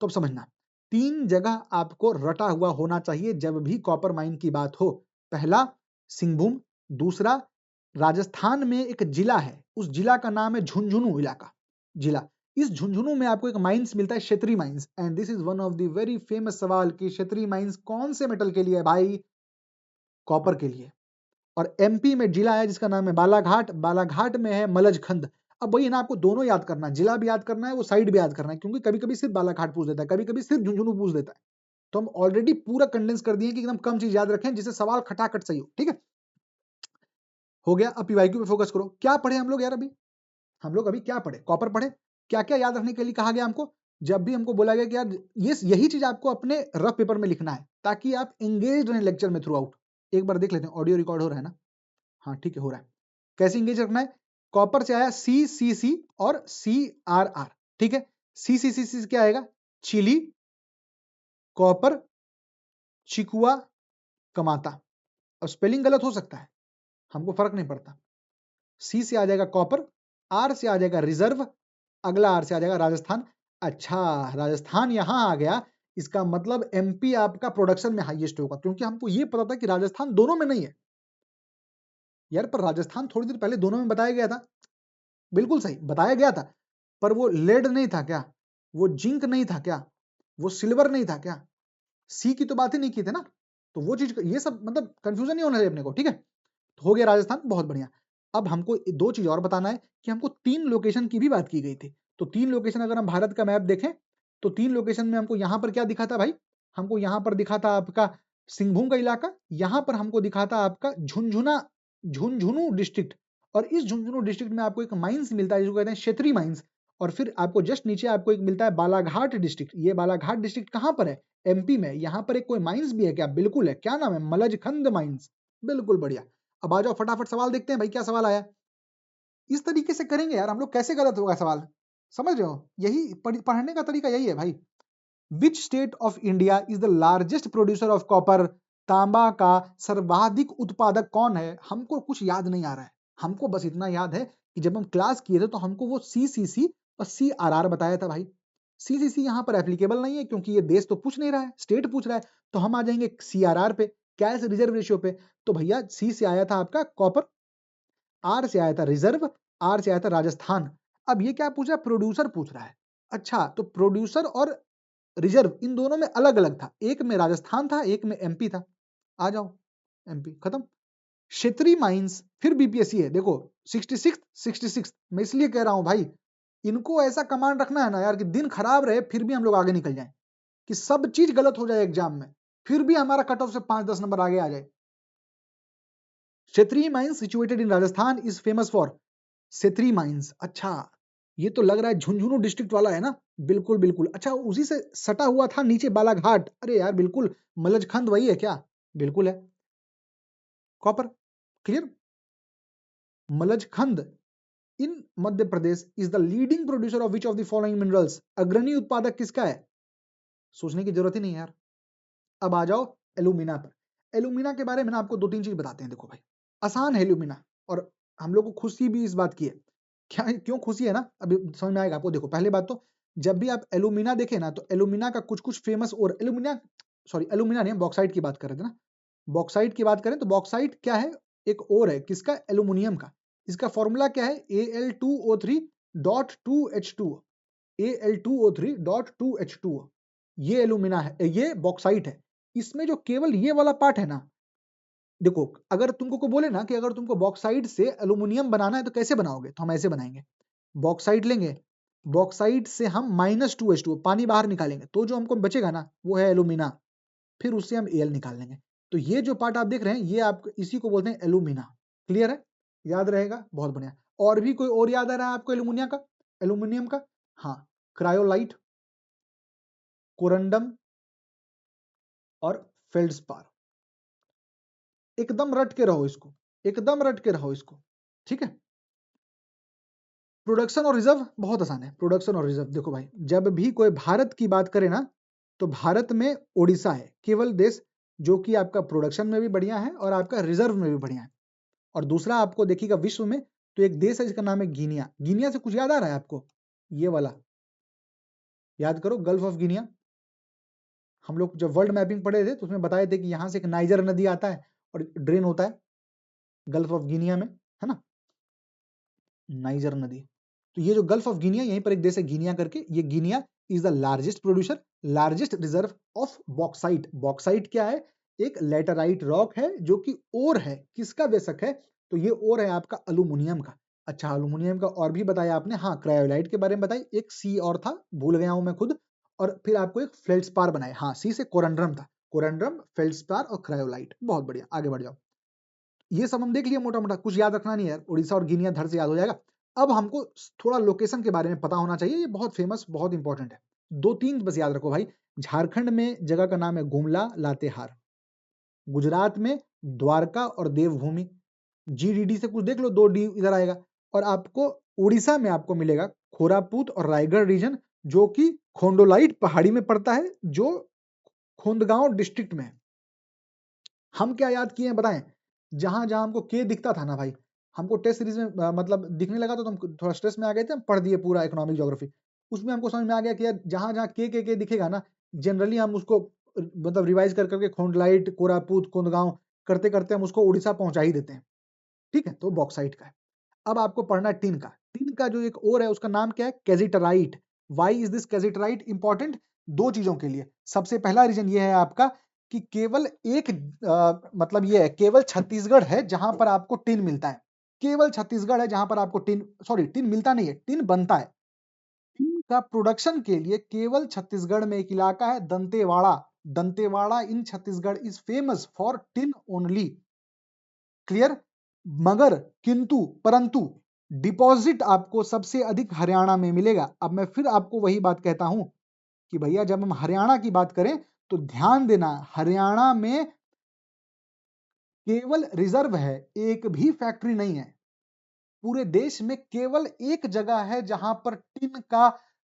तो अब समझना, 3 जगह आपको रटा हुआ होना चाहिए जब भी कॉपर माइन की बात हो। पहला सिंहभूम, दूसरा राजस्थान में एक जिला है, उस जिला का नाम है झुंझुनू इलाका जिला। इस झुंझुनू में आपको एक माइंस मिलता है, क्षेत्रीय mines, and this is one of the very famous सवाल कि क्षेत्रीय माइंस कौन से मेटल के लिए है भाई, कॉपर के लिए। और एमपी में जिला है जिसका नाम है बालाघाट, बालाघाट में है मलजखंड। अब वही ना, आपको दोनों याद करना है, जिला भी याद करना है, वो साइड भी याद करना है, क्योंकि कभी कभी सिर्फ बालाघाट पूछ देता है, कभी कभी सिर्फ झुंझुनू पूछ देता है। तो हम ऑलरेडी पूरा कंडेंस कर दिए कि एकदम कम चीज याद रखें जिससे सवाल खटाखट सही हो। ठीक है, हो गया। अब पीवाईक्यू पे फोकस करो। क्या पढ़े हम लोग यार, अभी हम लोग अभी क्या पढ़े, कॉपर पढ़े। क्या क्या याद रखने के लिए कहा गया हमको, जब भी हमको बोला गया कि यार यही चीज आपको अपने रफ पेपर में लिखना है ताकि आप एंगेज रहें लेक्चर में थ्रू आउट। एक बार देख लेते हैं, ऑडियो रिकॉर्ड हो रहा है ना, हाँ ठीक है हो रहा है। कैसे एंगेज रखना है, कॉपर से आया सी सी सी और सी आर आर। ठीक है, सी सी सी सी क्या आएगा, चिली कॉपर चिकुआ कमाता। अब स्पेलिंग गलत हो सकता है, हमको फर्क नहीं पड़ता। सी से आ जाएगा कॉपर, आर से आ जाएगा रिजर्व, अगला आर से आ जाएगा राजस्थान। अच्छा, राजस्थान यहां आ गया, इसका मतलब एमपी आपका प्रोडक्शन में हाईएस्ट होगा, क्योंकि हमको ये पता था कि राजस्थान दोनों में नहीं है यार, पर राजस्थान थोड़ी देर पहले दोनों में बताया गया था। बिल्कुल सही बताया गया था, पर वो लेड नहीं था क्या, वो जिंक नहीं था क्या, वो सिल्वर नहीं था क्या, सी की तो बात ही नहीं की थी ना। तो वो चीज, ये सब मतलब कंफ्यूजन नहीं होना चाहिए अपने को। ठीक है, तो हो गया राजस्थान, बहुत बढ़िया। अब हमको 2 चीज और बताना है कि हमको 3 लोकेशन की भी बात की गई थी। तो 3 लोकेशन अगर हम भारत का मैप देखें तो 3 लोकेशन में हमको यहाँ पर क्या दिखा था भाई, हमको यहाँ पर दिखा था आपका सिंहभूम का इलाका, यहाँ पर हमको दिखा था आपका झुंझुनू डिस्ट्रिक्ट, और इस झुंझुनू डिस्ट्रिक्ट में आपको एक माइंस मिलता है जिसको कहते हैं क्षेत्रीय माइंस। और फिर आपको जस्ट नीचे आपको एक मिलता है बालाघाट डिस्ट्रिक्ट। ये बालाघाट डिस्ट्रिक्ट कहाँ पर है, एमपी में। यहाँ पर एक कोई माइंस भी है क्या, बिल्कुल है। क्या नाम है, मलजखंड माइंस। बिल्कुल बढ़िया। अब आ जाओ फटाफट सवाल देखते हैं भाई, क्या सवाल आया। इस तरीके से करेंगे यार हम लोग, कैसे गलत होगा सवाल, समझ रहे हो, यही पढ़ने का तरीका यही है भाई। Which state of India is the largest producer of copper, तांबा का सर्वाधिक उत्पादक कौन है। हमको कुछ याद नहीं आ रहा है, हमको बस इतना याद है कि जब हम क्लास किए थे तो हमको वो सीसीसी और सीआरआर बताया था भाई। सीसीसी यहाँ पर एप्लीकेबल नहीं है क्योंकि ये देश तो पूछ नहीं रहा है, स्टेट पूछ रहा है, तो हम आ जाएंगे सीआरआर पे, कैश रिजर्व रेशियो पे। तो भैया सी से आया था आपका कॉपर, आर से आया था रिजर्व, आर से आया था राजस्थान। अब ये क्या पूछ रहा है, प्रोड्यूसर पूछ रहा है। अच्छा, तो प्रोड्यूसर और रिजर्व इन दोनों में अलग अलग था, एक में राजस्थान था, एक में एमपी था। आ जाओ, एमपी खत्म। क्षेत्रीय माइंस फिर बीपीएससी है, देखो 66 मैं इसलिए कह रहा हूं भाई, इनको ऐसा कमांड रखना है ना यार कि दिन खराब रहे फिर भी हम लोग आगे निकल जाएं, कि सब चीज गलत हो जाए एग्जाम में, फिर भी हमारा कट ऑफ से 5-10 नंबर आगे आ जाए। क्षेत्रीय mines situated in Rajasthan is famous for क्षेत्रीय माइंस। अच्छा, ये तो लग रहा है झुंझुनू डिस्ट्रिक्ट वाला है ना, बिल्कुल बिल्कुल। अच्छा, उसी से सटा हुआ था नीचे बालाघाट, अरे यार बिल्कुल, मलजखंड वही है क्या, बिल्कुल है। Copper clear. Malajkhand in Madhya Pradesh is the leading producer of which of the following minerals, अग्रणी उत्पादक किसका है, सोचने की जरूरत ही नहीं यार। अब आ जाओ एलुमिना पर। एल्यूमिना के बारे में ना आपको 2-3 चीज बताते हैं। देखो भाई, आसान है एल्यूमिना, और हम लोग को खुशी भी इस बात की है। क्या क्यों खुशी है ना, अभी समझ में आएगा आपको। देखो, पहली बात तो जब भी आप एल्यूमिना देखें ना, तो एल्यूमिना का कुछ-कुछ फेमस, और एल्यूमिना नहीं, हम बॉक्साइट की बात कर रहे थे ना। बॉक्साइट की बात करें तो बॉक्साइट क्या है, एक और है किसका, एल्यूमिनियम का। इसका फॉर्मूला क्या है, Al2O3.2H2O, Al2O3.2H2O। ये एल्यूमिना है, ये बॉक्साइट है। इसमें जो केवल ये वाला पार्ट है ना, देखो अगर तुमको को बोले ना कि अगर तुमको बॉक्साइट से एल्यूमिनियम बनाना है तो कैसे बनाओगे, तो हम ऐसे बनाएंगे। बॉक्साइट लेंगे, बॉक्साइट से हम -2H2O पानी बाहर निकालेंगे, तो जो हमको बचेगा ना वो है एल्यूमिना, फिर उससे हम Al निकाल लेंगे। तो ये जो पार्ट आप देख रहे हैं, ये आप इसी को बोलते हैं एल्यूमिना। क्लियर है, याद रहेगा, बहुत बढ़िया। और भी कोई और याद आ रहा है आपको एल्यूमिनियम का? हाँ, क्रायोलाइट, कोरंडम और फेल्ड्स्पार। एकदम रट के रहो इसको, एकदम रट के रहो इसको, ठीक है। प्रोडक्शन और रिजर्व बहुत आसान है। प्रोडक्शन और रिजर्व देखो भाई, जब भी कोई भारत की बात करे ना, तो भारत में ओडिशा है केवल देश जो कि आपका प्रोडक्शन में भी बढ़िया है और आपका रिजर्व में भी बढ़िया है। और दूसरा आपको देखिएगा विश्व में, तो एक देश है जिसका नाम है गिनिया। गिनिया से कुछ याद आ रहा है आपको? ये वाला याद करो, गल्फ ऑफ गिनिया। हम लोग जब वर्ल्ड मैपिंग पढ़े थे तो उसमें बताए थे कि यहाँ से एक नाइजर नदी आता है और ड्रेन होता है गल्फ ऑफ गिनिया में, है ना, नाइजर नदी। तो ये जो गल्फ ऑफ गिनिया, यहीं पर एक देश है गिनिया करके, ये Guinea is the largest producer, largest reserve of bauxite. Bauxite क्या है, एक लेटराइट रॉक है जो कि ओर है, किसका बेशक है, तो ये ओर है आपका अल्यूमिनियम का। अच्छा, अल्यूमिनियम का और भी बताया आपने, हाँ क्रायोलाइट के बारे में बताई, एक सी और था, भूल गया हूं मैं खुद, और फिर आपको एक फेल्ड्स्पार बनाया, हाँ सी से कोरंड्रम था, कोरंड्रम, फेल्ड्स्पार और क्रायोलाइट। बहुत बढ़िया, आगे बढ़ जाओ। ये सब हम देख लिया मोटा मोटा, कुछ याद रखना नहीं है यार, उड़ीसा और गिनिया धर से याद हो जाएगा। अब हमको थोड़ा लोकेशन के बारे में पता होना चाहिए, ये बहुत फेमस, बहुत इंपॉर्टेंट है। 2-3 बस याद रखो भाई। झारखंड में जगह का नाम है गुमला लातेहार, गुजरात में द्वारका और देवभूमि। GDD से कुछ देख लो, 2D इधर आएगा। और आपको उड़ीसा में आपको मिलेगा कोरापुट और रायगढ़ रीजन, जो कि खोंडोलाइट पहाड़ी में पड़ता है, जो खोंदगांव डिस्ट्रिक्ट में है। हम क्या याद किए हैं बताएं, जहां जहां हमको के दिखता था ना भाई, हमको टेस्ट सीरीज में मतलब दिखने लगा, तो हम थोड़ा स्ट्रेस में आ गए थे, हम पढ़ दिए पूरा इकोनॉमिक ज्योग्राफी। उसमें हमको समझ में आ गया कि यार जहां जहां के दिखेगा ना, जनरली हम उसको मतलब रिवाइज कर करके खोंडलाइट, कोरापुट, कोंदगांव करते करते हम उसको उड़ीसा पहुंचा ही देते हैं। ठीक है, तो बॉक्साइट का है। अब आपको पढ़ना है टिन का। टिन का जो एक और है उसका नाम क्या है, cassiterite. Why is this cassiterite important? 2 चीजों के लिए। सबसे पहला रीजन ये है आपका कि केवल एक मतलब ये है, केवल छत्तीसगढ़ है जहां पर आपको टिन मिलता है। केवल छत्तीसगढ़ है जहां पर आपको टिन मिलता नहीं है, टिन बनता है। टिन का प्रोडक्शन के लिए केवल छत्तीसगढ़ में एक इलाका है, Dantewada. Dantewada in Chhattisgarh is famous for tin only. Clear? मगर किंतु परंतु डिपॉजिट आपको सबसे अधिक हरियाणा में मिलेगा। अब मैं फिर आपको वही बात कहता हूं कि भैया जब हम हरियाणा की बात करें तो ध्यान देना, हरियाणा में केवल रिजर्व है, एक भी फैक्ट्री नहीं है। पूरे देश में केवल एक जगह है जहां पर टिन का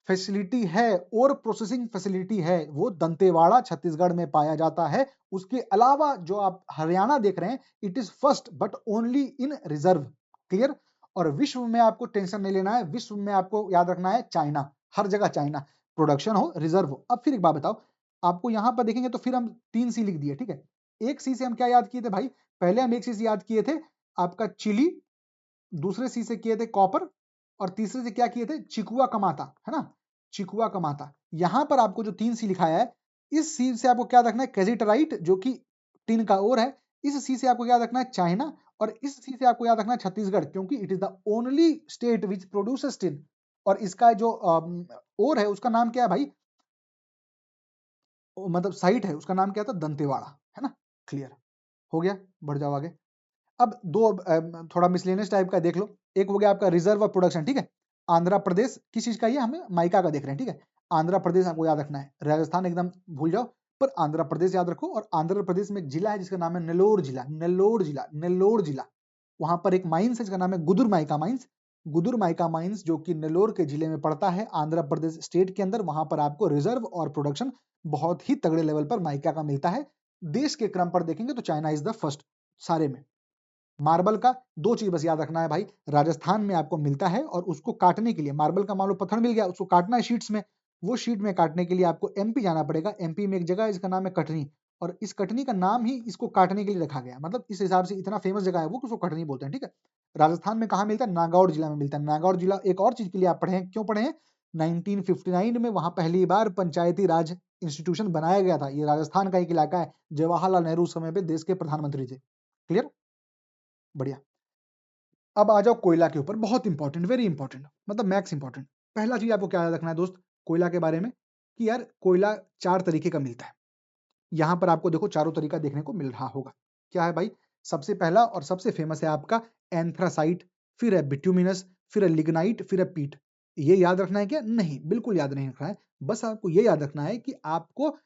फैसिलिटी है और प्रोसेसिंग फैसिलिटी है, वो दंतेवाड़ा छत्तीसगढ़ में पाया जाता है। उसके अलावा जो आप हरियाणा देख रहे हैं, it is first but only in reserve. Clear? और विश्व में आपको टेंशन नहीं लेना है, विश्व में आपको याद रखना है चाइना, हर जगह चाइना, प्रोडक्शन हो रिजर्व हो। अब फिर एक बात बताओ, आपको यहां पर देखेंगे तो फिर हम 3C लिख दिए, ठीक है। एक सी से हम क्या याद किए थे भाई, पहले हम एक चीज याद किए थे, आपका चिली, दूसरे सी से किए थे कॉपर, और तीसरे से क्या किए थे, चिकुआ कमाता, है ना, चिकुआ कमाता। यहां पर आपको जो 3C लिखाया है, इस सी से आपको क्या रखना है, कैजिटराइट जो कि टिन का और है। इस सी से आपको याद रखना है चाइना, और इस सी से आपको याद रखना है छत्तीसगढ़, क्योंकि it is the only state which produces tin. और इसका जो और है उसका नाम क्या है भाई, मतलब साइट है उसका नाम क्या था, दंतेवाड़ा, है ना। क्लियर हो गया, बढ़ जाओ आगे। अब थोड़ा मिसलेनियस टाइप का देख लो। एक हो गया आपका रिजर्व ऑफ प्रोडक्शन, ठीक है। आंध्र प्रदेश किस चीज का, ये हमें माइका का देख रहे हैं, ठीक है। आंध्र प्रदेश आपको याद रखना है, राजस्थान एकदम भूल जाओ, पर आंध्र प्रदेश याद रखो। और आंध्र प्रदेश में एक जिला है जिसका नाम है नेल्लोर जिला, नेल्लोर जिला, नेल्लोर जिला। वहां पर एक माइंस है जिसका नाम है गुदुर माइका माइंस, गुदुर माइका माइंस, जो कि नेल्लोर के जिले में पड़ता है, आंध्र प्रदेश स्टेट के अंदर। वहां पर आपको रिजर्व और प्रोडक्शन बहुत ही तगड़े लेवल पर माइका का मिलता है। देश के क्रम पर देखेंगे तो चाइना इज द फर्स्ट सारे में। मार्बल का दो चीज बस याद रखना है भाई, राजस्थान में आपको मिलता है और उसको काटने के लिए, मार्बल का मान लो पत्थर मिल गया, उसको काटना है शीट्स में, वो शीट में काटने के लिए आपको एमपी जाना पड़ेगा। एमपी में एक जगह है इसका नाम है कटनी, और इस कटनी का नाम ही इसको काटने के लिए रखा गया, मतलब इस हिसाब से इतना फेमस जगह है वो कि उसको कटनी बोलते हैं, ठीक है। राजस्थान में कहाँ मिलता है? नागौर जिला में मिलता है। नागौर जिला एक और चीज के लिए आप पढ़े हैं, क्यों पढ़े हैं? 1959 में वहां पहली बार पंचायती राज इंस्टीट्यूशन बनाया गया था। ये राजस्थान का एक इलाका है, जवाहरलाल नेहरू समय पे देश के प्रधानमंत्री थे। क्लियर? बढ़िया। अब आ जाओ कोयला के ऊपर, बहुत इंपॉर्टेंट, वेरी इंपॉर्टेंट, मतलब मैक्स इंपॉर्टेंट। पहला चीज आपको क्या याद रखना है दोस्त कोयला के बारे में, कि यार कोयला चार तरीके का मिलता है। यहां पर आपको देखो चारों तरीका देखने को मिल रहा होगा। क्या है भाई? सबसे पहला और सबसे फेमस है आपका एंथ्रासाइट, फिर है बिट्यूमिनस, फिर है लिग्नाइट, फिर है पीट। ये याद रखना है क्या? नहीं, बिल्कुल याद नहीं रखना है। बस आपको ये याद रखना है कि आपको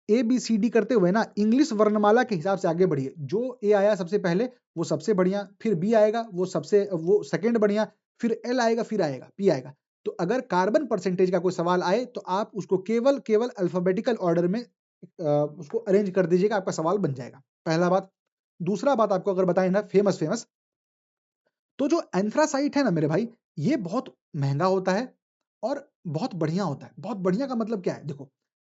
ए बी सी डी करते हुए ना इंग्लिश वर्णमाला के हिसाब से आगे बढ़िए। जो ए आया सबसे पहले वो सबसे बढ़िया, फिर बी आएगा वो सेकंड बढ़िया, फिर एल आएगा, फिर आएगा पी आएगा। तो अगर कार्बन परसेंटेज का कोई सवाल आए तो आप उसको केवल केवल अल्फाबेटिकल ऑर्डर में उसको अरेंज कर दीजिएगा, आपका सवाल बन जाएगा। पहला बात। दूसरा बात आपको अगर बताएं ना, फेमस फेमस, तो जो एंथ्रासाइट है ना मेरे भाई, ये बहुत महंगा होता है और बहुत बढ़िया होता है। बहुत बढ़िया का मतलब क्या है? देखो,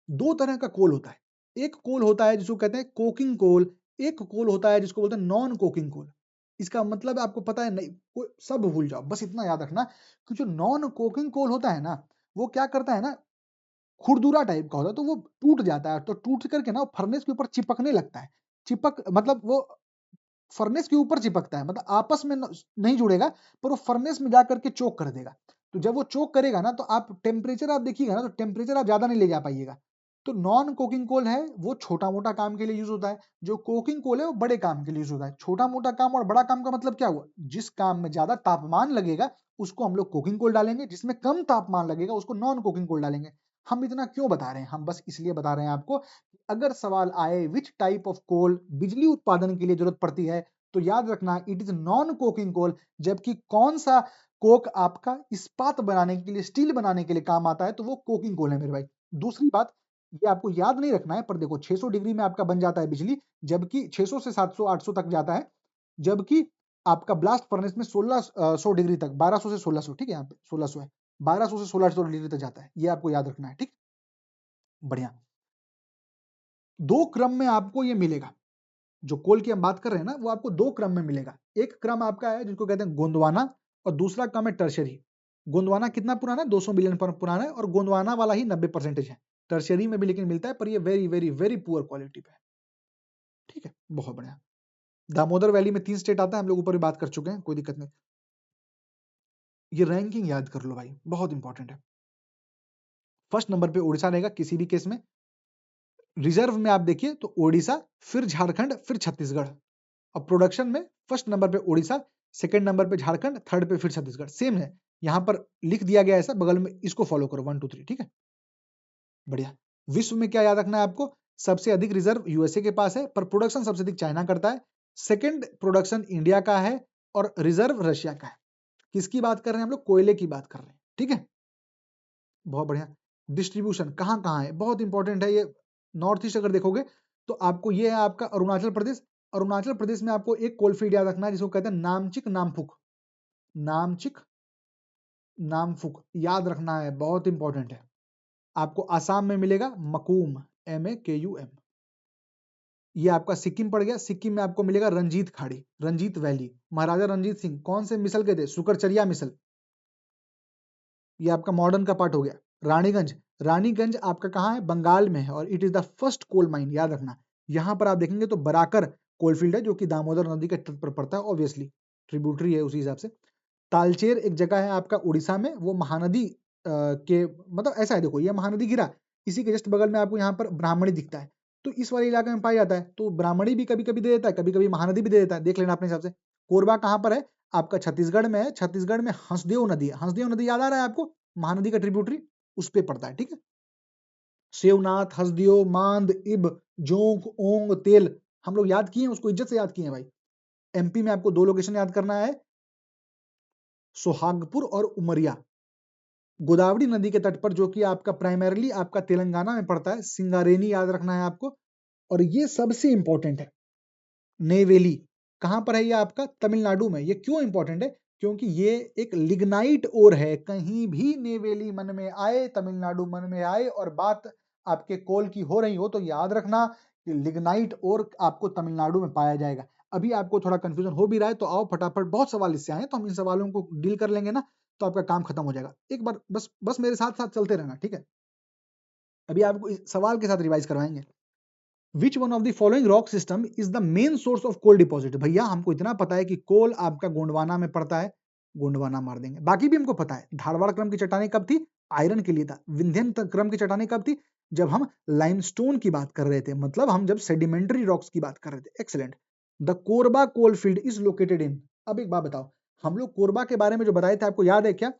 दो तरह का कोल होता है। एक कोल होता है जिसको कहते हैं कोकिंग कोल, एक कोल होता है जिसको बोलते हैं नॉन कोकिंग कोल। इसका मतलब आपको पता है? नहीं, सब भूल जाओ, बस इतना याद रखना कि जो नॉन कोकिंग कोल होता है ना, वो क्या करता है ना, खुरदुरा टाइप का होता है, तो वो टूट जाता है, तो टूट करके ना वो फर्नेस के ऊपर चिपकने लगता है। चिपक मतलब वो फर्नेस के ऊपर चिपकता है, मतलब आपस में नहीं जुड़ेगा, पर वो फर्नेस में जाकर के चोक कर देगा। तो जब वो चोक करेगा ना, तो आप टेम्परेचर आप देखिएगा ना, तो टेम्परेचर आप ज्यादा नहीं ले जा पाइएगा। तो नॉन कोकिंग कोल है वो छोटा मोटा काम के लिए यूज होता है, जो कोकिंग कोल है वो बड़े काम के लिए यूज होता है। छोटा मोटा काम और बड़ा काम का मतलब क्या हुआ? जिस काम में ज्यादा तापमान लगेगा उसको हम लोग कोकिंग कोल डालेंगे, जिसमें कम तापमान लगेगा उसको नॉन कोकिंग कोल डालेंगे। हम इतना क्यों बता रहे हैं? हम बस इसलिए बता रहे हैं आपको, अगर सवाल आए विच टाइप ऑफ कोल बिजली उत्पादन के लिए जरूरत पड़ती है, तो याद रखना it is non coking coal. जबकि कौन सा कोक आपका इस्पात बनाने के लिए, स्टील बनाने के लिए काम आता है, तो वो कोकिंग कोल है मेरे भाई। दूसरी बात, ये आपको याद नहीं रखना है, पर देखो 600 डिग्री में आपका बन जाता है बिजली, जबकि 600 से 700 800 तक जाता है, जबकि आपका ब्लास्ट फर्नेस में 1600 डिग्री तक, 1200 से 1600, ठीक है, यहाँ पे 1600 है, 1200 से 1600 डिग्री तक जाता है। ये आपको याद रखना है, ठीक। बढ़िया। दो क्रम में आपको ये मिलेगा, जो कोल की हम बात कर रहे हैं ना, वो आपको दो क्रम में मिलेगा। एक क्रम आपका है जिसको कहते हैं गोंदवाना, और दूसरा क्रम है टर्शरी। गोंदवाना कितना पुराना है? 200 मिलियन पुराना है, और गोंदवाना वाला ही 90% है। टर्शरी में भी लेकिन मिलता है, पर ये very very very poor quality पे है। ठीक है, बहुत बढ़िया। दामोदर वैली में 3 स्टेट आता है, हम लोग ऊपर भी बात कर चुके हैं, कोई दिक्कत नहीं। ये रैंकिंग याद कर लो भाई, बहुत इंपॉर्टेंट है। फर्स्ट नंबर पे उड़ीसा रहेगा किसी भी केस में। रिजर्व में आप देखिए तो ओडिशा, फिर झारखंड, फिर छत्तीसगढ़। अब प्रोडक्शन में फर्स्ट नंबर पे उड़ीसा, सेकंड नंबर पे झारखंड, थर्ड पे फिर छत्तीसगढ़। सेम है, यहां पर लिख दिया गया ऐसा, बगल में इसको फॉलो करो 1 2 3, ठीक है। बढ़िया। विश्व में क्या याद रखना है आपको? सबसे अधिक रिजर्व यूएसए के पास है, पर प्रोडक्शन सबसे अधिक चाइना करता है। सेकंड प्रोडक्शन इंडिया का है, और रिजर्व रशिया का है। किसकी बात कर रहे हैं हम लोग? कोयले की बात कर रहे हैं, ठीक है। बहुत बढ़िया। डिस्ट्रीब्यूशन कहाँ कहाँ है, बहुत इंपॉर्टेंट है ये। नॉर्थ ईस्ट अगर देखोगे तो आपको ये है आपका अरुणाचल प्रदेश। अरुणाचल प्रदेश में आपको एक कोलफील्ड याद रखना है जिसको कहते हैं नामचिक नामफुक। नामचिक नामफुक याद रखना है, बहुत इंपॉर्टेंट है। आपको आसाम में मिलेगा मकूम, MAKUM। ये आपका सिक्किम पड़ गया। सिक्किम में आपको मिलेगा रंजीत खाड़ी, रंजीत वैली। महाराजा रंजीत सिंह कौन से मिसल के थे? सुकरचरिया मिसल। ये आपका मॉडर्न का पार्ट हो गया। रानीगंज, रानीगंज आपका कहाँ है? बंगाल में है, और it is the first coal mine, याद रखना। यहाँ पर आप देखेंगे तो बराकर कोलफील्ड है, जो कि दामोदर नदी के तट पर पड़ता है, ऑब्वियसली ट्रिब्यूटरी है उसी हिसाब से। तालचेर एक जगह है आपका उड़ीसा में, वो महानदी के मतलब ऐसा है, देखो ये महानदी गिरा, इसी के जस्ट बगल में आपको यहाँ पर ब्राह्मणी दिखता है, तो इस वाले इलाके में पाया जाता है। तो ब्राह्मणी भी कभी कभी दे देता है, कभी कभी महानदी भी दे देता है, देख लेना अपने हिसाब से। कोरबा कहाँ पर है? आपका छत्तीसगढ़ में है। छत्तीसगढ़ में हंसदेव नदी है। हंसदेव नदी याद आ रहा है आपको? महानदी का ट्रिब्यूटरी, उस पे पड़ता है, ठीक है। शिवनाथ, हसदेव, मांद, इब, जोंक, ओंग, तेल, हम लोग याद किए हैं, उसको इज्जत से याद किए हैं भाई। एमपी में आपको दो लोकेशन याद करना है, सोहागपुर और उमरिया। गोदावरी नदी के तट पर, जो कि आपका प्राइमरली आपका तेलंगाना में पड़ता है, सिंगारेनी याद रखना है आपको। और ये सबसे इंपॉर्टेंट है। नेवेली कहां पर है? ये आपका तमिलनाडु में। ये क्यों इंपॉर्टेंट है? क्योंकि ये एक लिग्नाइट ओर है। कहीं भी नेवेली मन में आए, तमिलनाडु मन में आए और बात आपके कोल की हो रही हो तो याद रखना कि लिग्नाइट ओर आपको तमिलनाडु में पाया जाएगा। अभी आपको थोड़ा कंफ्यूजन हो भी रहा है तो आओ फटाफट, बहुत सवाल इससे आए तो हम इन सवालों को डील कर लेंगे ना, तो आपका काम खत्म हो जाएगा। एक बार बस बस मेरे साथ साथ चलते रहना, ठीक है? अभी आपको इस सवाल के साथ रिवाइज करवाएंगे। Which one of the following rock system is the main source of coal deposit? भैया हमको इतना पता है कि कोल आपका गोंडवाना में पड़ता है, गोंडवाना मार देंगे। बाकी भी हमको पता है धारवाड़ क्रम की चट्टानें कब थी? आयरन के लिए था। विंध्यन क्रम की चट्टानें कब थी? जब हम लाइमस्टोन की बात कर रहे थे, मतलब हम जब सेडिमेंट्री रॉक्स की बात कर रहे थे। Excellent. The Korba coal field is located in. अब एक बात बताओ, हम लोग कोरबा के बारे में जो बताए थे आपको याद है क्या?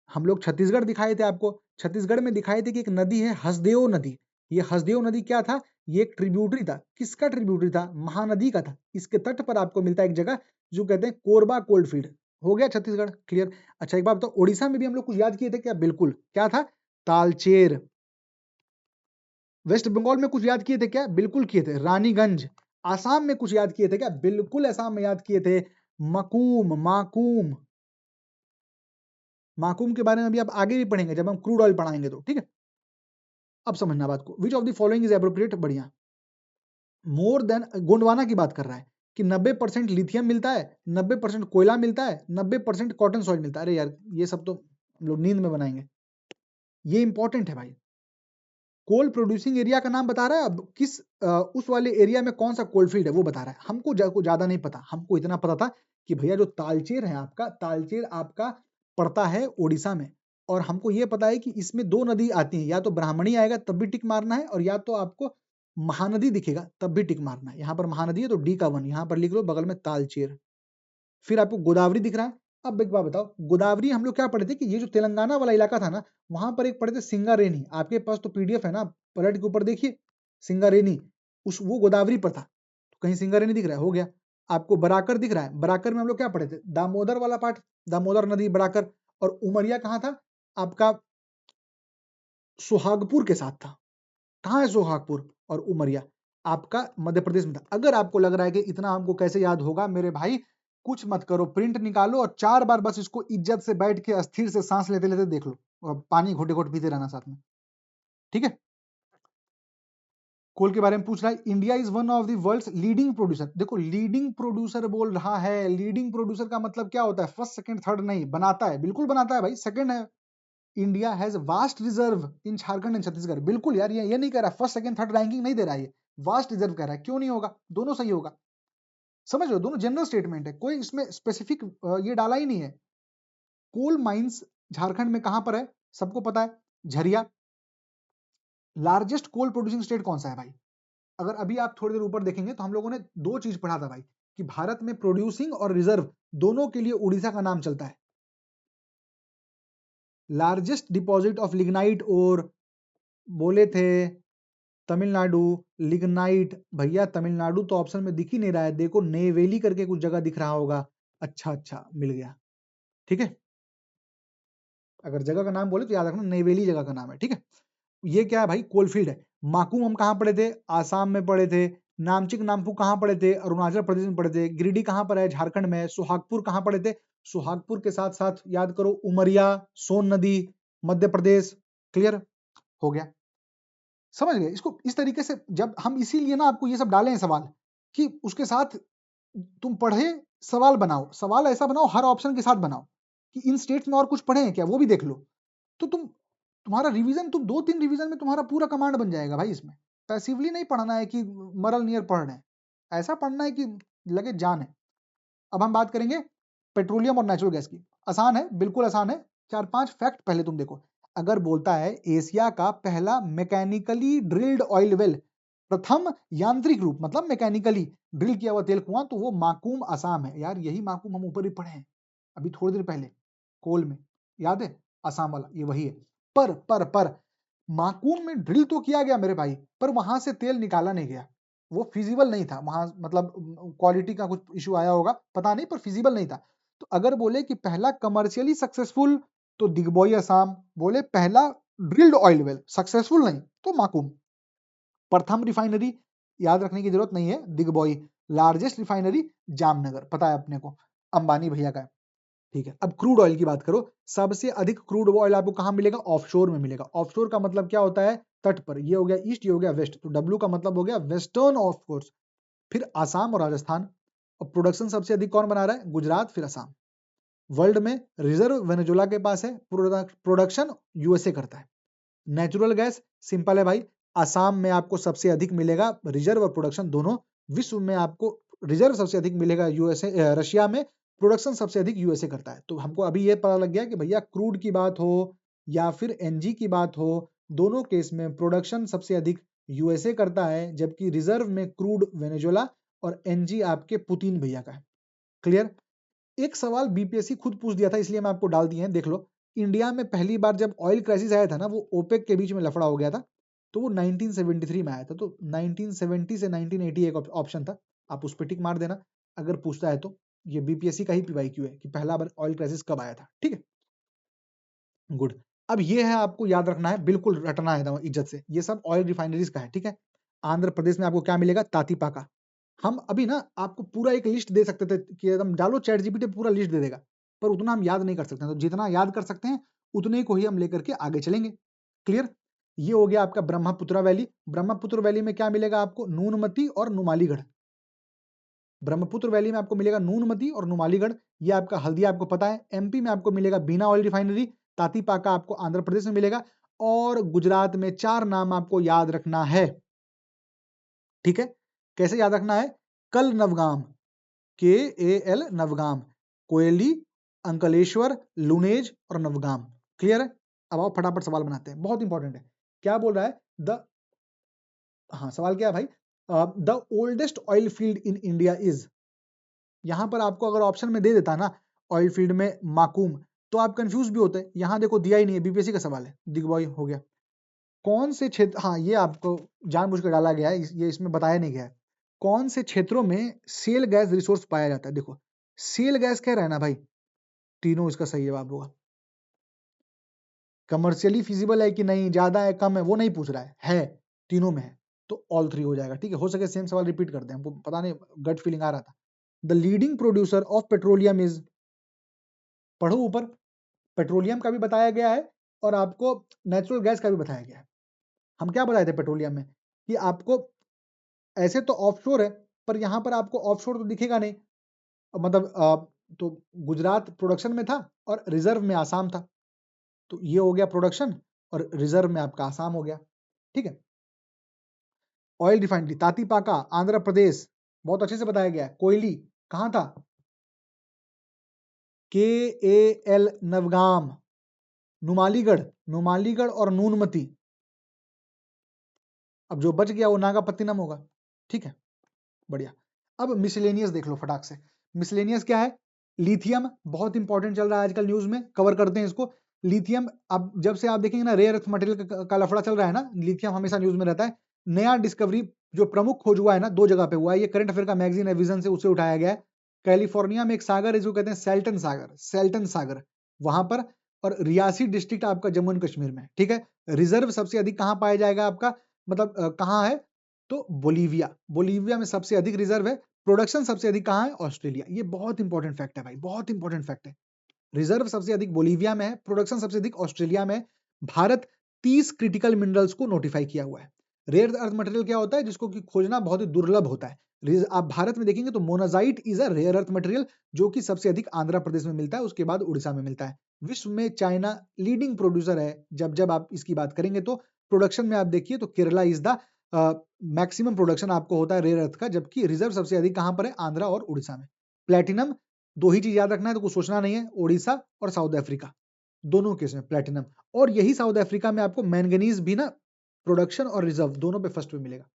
हम लोग छत्तीसगढ़ दिखाए थे आपको। छत्तीसगढ़ में दिखाए थे कि एक नदी है हसदेव नदी। ये हसदेव नदी क्या था? ये एक ट्रिब्यूटरी था। किसका ट्रिब्यूटरी था? महानदी का था। इसके तट पर आपको मिलता है एक जगह जो कहते हैं कोरबा कोल्ड फील्ड। हो गया छत्तीसगढ़ क्लियर। अच्छा एक बात बताओ, उड़ीसा में भी हम लोग कुछ याद किए थे क्या? बिल्कुल। क्या था? तालचेर। वेस्ट बंगाल में कुछ याद किए थे क्या? बिल्कुल किए थे, रानीगंज। आसाम में कुछ याद किए थे क्या? बिल्कुल आसाम में याद किए थे, मकूम, माकूम। माकूम के बारे में भी आप आगे भी पढ़ेंगे जब हम क्रूड ऑयल पढ़ाएंगे तो, ठीक है? अब समझना बात को। Which of the following is appropriate? बढ़िया। मोर देन, गोंडवाना की बात कर रहा है कि 90% लिथियम मिलता है, 90% कोयला मिलता है, 90% कॉटन सॉइल मिलता है। अरे यार ये सब तो हम लोग नींद में बनाएंगे, ये इंपॉर्टेंट है भाई। कोल प्रोड्यूसिंग एरिया का नाम बता रहा है। अब किस उस वाले एरिया में कौन सा कोल फील्ड है वो बता रहा है। हमको ज्यादा नहीं पता, हमको इतना पता था कि भैया जो तालचेर है आपका, तालचेर आपका पड़ता है उड़ीसा में। और हमको ये पता है कि इसमें दो नदी आती हैं, या तो ब्राह्मणी आएगा तब भी टिक मारना है, और या तो आपको महानदी दिखेगा तब भी टिक मारना है। यहाँ पर महानदी है तो डी का 1 यहाँ पर लिख लो, बगल में तालचेर। फिर आपको गोदावरी दिख रहा है। अब एक बात बताओ, गोदावरी हम लोग क्या पढ़े थे कि ये जो तेलंगाना वाला इलाका था ना, वहां पर एक पढ़े थे सिंगारेनी। आपके पास तो पीडीएफ है ना, पलट के ऊपर देखिए, सिंगारेनी, उस वो गोदावरी पर था। तो कहीं सिंगारेनी दिख रहा है? हो गया। आपको बराकर दिख रहा है, बराकर में हम लोग क्या पढ़े थे? दामोदर वाला पार्ट, दामोदर नदी, बराकर। और उमरिया कहाँ था आपका? सुहागपुर के साथ था। कहाँ है सुहागपुर और उमरिया? आपका मध्य प्रदेश में था। अगर आपको लग रहा है कि इतना हमको कैसे याद होगा, मेरे भाई कुछ मत करो, प्रिंट निकालो और 4 बार बस इसको इज्जत से बैठ के अस्थिर से सांस लेते लेते देख लो, और पानी घोटे घोट पीते रहना साथ में, ठीक है? कोल के बारे में पूछ रहा है। India is one of the world's leading producer. देखो लीडिंग प्रोड्यूसर बोल रहा है, लीडिंग प्रोड्यूसर का मतलब क्या होता है? फर्स्ट सेकंड थर्ड नहीं, बनाता है, बिल्कुल बनाता है भाई, सेकंड है। India has vast reserve in Jharkhand and Chhattisgarh. बिल्कुल यार, ये नहीं कह रहा फर्स्ट सेकंड थर्ड रैंकिंग नहीं दे रहा है, ये वास्ट रिजर्व कह रहा है। क्यों नहीं होगा? दोनों सही होगा। समझ लो, दोनों जनरल स्टेटमेंट है, कोई इसमें स्पेसिफिक ये डाला ही नहीं है। कोल माइंस झारखंड में कहां पर है? सबको पता है, Jharia. Largest coal producing state कौन सा है भाई? अगर अभी आप थोड़ी देर ऊपर देखेंगे तो हम लोगों ने दो चीज पढ़ा था भाई, कि भारत में प्रोड्यूसिंग और रिजर्व दोनों के लिए उड़ीसा का नाम चलता है। लार्जेस्ट डिपॉजिट ऑफ लिग्नाइट और बोले थे तमिलनाडु। लिग्नाइट भैया तमिलनाडु तो ऑप्शन में दिख ही नहीं रहा है, देखो नेवेली करके कुछ जगह दिख रहा होगा। अच्छा अच्छा, मिल गया, ठीक है। अगर जगह का नाम बोले तो याद रखना नेवेली जगह का नाम है, ठीक है। ये क्या है भाई? कोलफील्ड है। माकूम हम कहाँ पढ़े थे? आसाम में पढ़े थे। नामचिक नामपू कहाँ पढ़े थे? अरुणाचल प्रदेश में पढ़े थे। गिरिडीह कहाँ पर है? झारखंड में। सुहागपुर कहाँ पढ़े थे? सुहागपुर के साथ साथ याद करो उमरिया, सोन नदी, मध्य प्रदेश। क्लियर हो गया? समझ गए इसको? इस तरीके से जब हम, इसीलिए ना आपको ये सब डाले हैं सवाल, कि उसके साथ तुम पढ़े सवाल बनाओ, सवाल ऐसा बनाओ हर ऑप्शन के साथ बनाओ, कि इन स्टेट्स में और कुछ पढ़े हैं क्या वो भी देख लो। तो तुम्हारा रिवीजन, तुम 2-3 रिवीजन में तुम्हारा पूरा कमांड बन जाएगा भाई। इसमें पैसिवली नहीं पढ़ना है कि मरल नियर पढ़ रहे हैं, ऐसा पढ़ना है कि लगे जान है। अब हम बात करेंगे पेट्रोलियम और नेचुरल गैस की। आसान है, बिल्कुल आसान है। 4-5 फैक्ट पहले तुम देखो। अगर बोलता है एशिया का पहला मैकेनिकली ड्रिल्ड ऑयल वेल, प्रथम यांत्रिक रूप मतलब मैकेनिकली ड्रिल किया हुआ तेल कुआं, तो वो माकूम असम है। यार यही माकूम हम ऊपर ही पढ़े हैं अभी थोड़ी देर पहले, कोल में, याद है? असम वाला ये वही है। पर माकूम में ड्रिल तो किया गया मेरे भाई, पर वहां से तेल निकाला नहीं गया। वो फिजिबल नहीं था वहां, मतलब क्वालिटी का कुछ इशू आया होगा पता नहीं, पर फिजिबल नहीं था। तो अगर बोले कि पहला कमर्शियली सक्सेसफुल, तो दिग्बोई असम। बोले पहला ड्रिल्ड ऑयल वेल सक्सेसफुल नहीं, तो माकूम। प्रथम रिफाइनरी याद रखने की जरूरत नहीं है। दिग्बोई लार्जेस्ट रिफाइनरी जामनगर, पता है अपने को, अंबानी भैया का है। ठीक है, अब क्रूड ऑयल की बात करो, सबसे अधिक क्रूड ऑयल आपको कहां मिलेगा? ऑफशोर में मिलेगा। ऑफशोर का मतलब क्या होता है? तट पर। ये हो गया ईस्ट, ये हो गया वेस्ट, तो डब्ल्यू का मतलब हो गया वेस्टर्न ऑफ कोर्स। फिर आसाम और राजस्थान। और प्रोडक्शन सबसे अधिक कौन बना रहा है? गुजरात, फिर आसाम। वर्ल्ड में रिजर्व वेनेजुला के पास है, प्रोडक्शन यूएसए करता है। नेचुरल गैस सिंपल है भाई, आसाम में आपको सबसे अधिक मिलेगा, रिजर्व और प्रोडक्शन दोनों। विश्व में आपको रिजर्व सबसे अधिक मिलेगा यूएसए, रशिया में, प्रोडक्शन सबसे अधिक यूएसए करता है। तो हमको अभी ये पता लग गया कि भैया क्रूड की बात हो या फिर एनजी की बात हो, दोनों केस में प्रोडक्शन सबसे अधिक यूएसए करता है, जबकि रिजर्व में क्रूड वेनेजुला और एनजी आपके पुतिन भैया का है। क्लियर? एक सवाल बीपीएससी खुद पूछ दिया था, इसलिए मैं आपको डाल दिए हैं, देख लो। इंडिया में पहली बार जब ऑयल क्राइसिस आया था ना, वो ओपेक के बीच में लफड़ा हो गया था, तो वो 1973 में आया था। तो 1970 से 1980 एक ऑप्शन था, आप उस पर टिक मार देना अगर पूछता है तो। ये बीपीएससी का ही पीवाईक्यू है कि पहला बार ऑयल क्राइसिस कब आया था। ठीक है, गुड। अब ये है, आपको याद रखना है, बिल्कुल रटना है एकदम इज्जत से। ये सब ऑयल रिफाइनरीज का है। ठीक है, आंध्र प्रदेश में आपको क्या मिलेगा? तातीपाका। हम अभी ना आपको पूरा एक लिस्ट दे सकते थे कि एकदम डालो चैट जीपीटी पूरा लिस्ट दे देगा, पर उतना हम याद नहीं कर सकते हैं। तो जितना याद कर सकते हैं उतने को ही हम लेकर के आगे चलेंगे। क्लियर? ये हो गया आपका ब्रह्मपुत्र वैली। ब्रह्मपुत्र वैली में क्या मिलेगा आपको? नूनमती और नुमालीगढ़। ब्रह्मपुत्र वैली में आपको मिलेगा नूनमती और नुमालीगढ़। ये आपका हल्दिया आपको पता है। एमपी में आपको मिलेगा बीना ऑयल रिफाइनरी। तातीपाका आपको आंध्र प्रदेश में मिलेगा। और गुजरात में 4 नाम आपको याद रखना है। ठीक है, कैसे याद रखना है? कल नवगाम, KAL नवगाम, कोयली, अंकलेश्वर, लुनेज और नवगाम। क्लियर है? अब आओ फटाफट सवाल बनाते हैं, बहुत इंपॉर्टेंट है। क्या बोल रहा है? द हाँ, सवाल क्या है भाई? The oldest oil field in India is. यहां पर आपको अगर ऑप्शन में दे देता ना ऑयल फील्ड में माकूम, तो आप कंफ्यूज भी होते। यहां देखो दिया ही नहीं है, बीपीएससी का सवाल है। दिग्बॉय हो गया। कौन से क्षेत्र, हाँ ये आपको जानबूझ कर डाला गया है, ये इसमें बताया नहीं गया है। कौन से क्षेत्रों में सेल गैस रिसोर्स पाया जाता है? देखो, सेल गैस कह रहा है ना भाई, तीनों इसका सही जवाब होगा। कमर्शियली फिजिबल है कि नहीं, ज्यादा है कम है, वो नहीं पूछ रहा है तीनों में है, तो ऑल 3 हो जाएगा। ठीक है, हो सके सेम सवाल रिपीट कर दें, हमको पता नहीं, गट फीलिंग आ रहा था। The leading producer of petroleum is, पढ़ो ऊपर, पेट्रोलियम का भी बताया गया है और आपको नेचुरल गैस का भी बताया गया है। हम क्या बताए थे पेट्रोलियम में कि आपको ऐसे तो ऑफशोर है, पर यहां पर आपको ऑफशोर तो दिखेगा नहीं, मतलब तो गुजरात प्रोडक्शन में था और रिजर्व में आसाम था, तो ये हो गया प्रोडक्शन और रिजर्व में आपका आसाम हो गया। ठीक है, ऑयल रिफाइनरी तातीपाका आंध्र प्रदेश, बहुत अच्छे से बताया गया है। कोयली कहां था? KAL नवगाम। नुमालीगढ़, नुमालीगढ़ और नूनमती। अब जो बच गया वो नागापत्तिनम होगा। ठीक है, बढ़िया। अब मिसलेनियस देख लो फटाक से। मिसलेनियस क्या है? लिथियम बहुत इंपॉर्टेंट चल रहा है आजकल, न्यूज में कवर करते हैं इसको। लिथियम, अब जब से आप देखेंगे ना रेयर अर्थ मटेरियल का लफड़ा चल रहा है ना, लिथियम हमेशा न्यूज में रहता है। नया डिस्कवरी जो प्रमुख खोज हुआ है ना, 2 जगह पे हुआ है। ये करंट अफेयर का मैगजीन है विजन से, उसे उठाया गया है। कैलिफोर्निया में एक सागर है जो कहते हैं सेल्टन सागर, सेल्टन सागर, वहां पर। और रियासी डिस्ट्रिक्ट आपका जम्मू एंड कश्मीर में। ठीक है, रिजर्व सबसे अधिक कहां पाया जाएगा आपका, मतलब कहां है? तो बोलीविया, बोलीविया में सबसे अधिक रिजर्व है। प्रोडक्शन सबसे अधिक कहां है? ऑस्ट्रेलिया। ये बहुत इंपॉर्टेंट फैक्ट है भाई, बहुत इंपॉर्टेंट फैक्ट है। रिजर्व सबसे अधिक बोलीविया में है, प्रोडक्शन सबसे अधिक ऑस्ट्रेलिया में है। भारत 30 क्रिटिकल मिनरल्स को नोटिफाई किया हुआ है। रेयर अर्थ मटेरियल क्या होता है? जिसको कि खोजना बहुत ही दुर्लभ होता है। आप भारत में देखेंगे तो monazite is a rare earth material, जो कि सबसे अधिक आंध्र प्रदेश में मिलता है, उसके बाद उड़ीसा में मिलता है। विश्व में चाइना लीडिंग प्रोड्यूसर है। जब जब आप इसकी बात करेंगे तो प्रोडक्शन में आप देखिए तो Kerala is the maximum production आपको होता है रेयर अर्थ का, जबकि रिजर्व सबसे अधिक कहां पर है? आंध्र और उड़ीसा में। प्लेटिनम, 2 ही चीज याद रखना है, तो कुछ सोचना नहीं है, उड़ीसा और साउथ अफ्रीका, दोनों केस में प्लेटिनम। और यही साउथ अफ्रीका में आपको मैंगनीज भी ना प्रोडक्शन और रिजर्व दोनों पे फर्स्ट पे मिलेगा।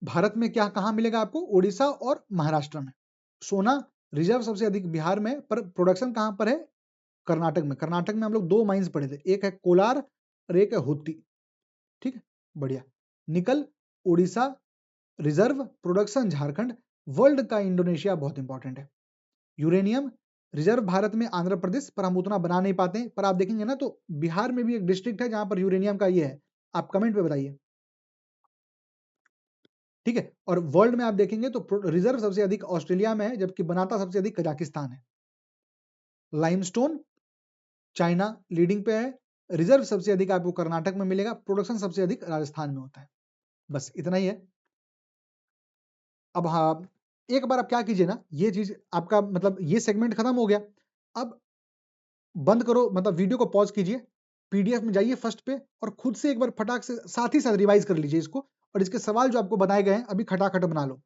भारत में क्या कहां मिलेगा आपको? उड़ीसा और महाराष्ट्र में। सोना रिजर्व सबसे अधिक बिहार में, पर प्रोडक्शन कहां पर है? कर्नाटक में। कर्नाटक में हम लोग 2 माइंस पढ़े थे, एक है कोलार और एक है हुत्ती। ठीक है, बढ़िया। निकल Orissa, reserve production Jharkhand, world का इंडोनेशिया बहुत इंपॉर्टेंट है। यूरेनियम रिजर्व भारत में आंध्र प्रदेश, पर हम उतना बना नहीं पाते हैं, पर आप देखेंगे ना तो बिहार में भी एक डिस्ट्रिक्ट है जहां पर यूरेनियम का ये है। आप कमेंट पे बताइए। ठीक है। और वर्ल्ड में आप देखेंगे तो रिजर्व सबसे अधिक ऑस्ट्रेलिया में है, जबकि बनाता सबसे अधिक कजाकिस्तान है। लाइमस्टोन चाइना लीडिंग पे है, रिजर्व सबसे अधिक आपको कर्नाटक में मिलेगा, प्रोडक्शन सबसे अधिक राजस्थान में होता है। बस इतना ही है। अब हाँ, एक बार आप क्या कीजिए ना, ये चीज आपका मतलब ये सेगमेंट खत्म हो गया। अब बंद करो, मतलब वीडियो को पॉज कीजिए, पीडीएफ में जाइए फर्स्ट पे और खुद से एक बार फटाक से साथ ही साथ रिवाइज कर लीजिए इसको, और इसके सवाल जो आपको बताए गए हैं अभी खटाखट बना लो।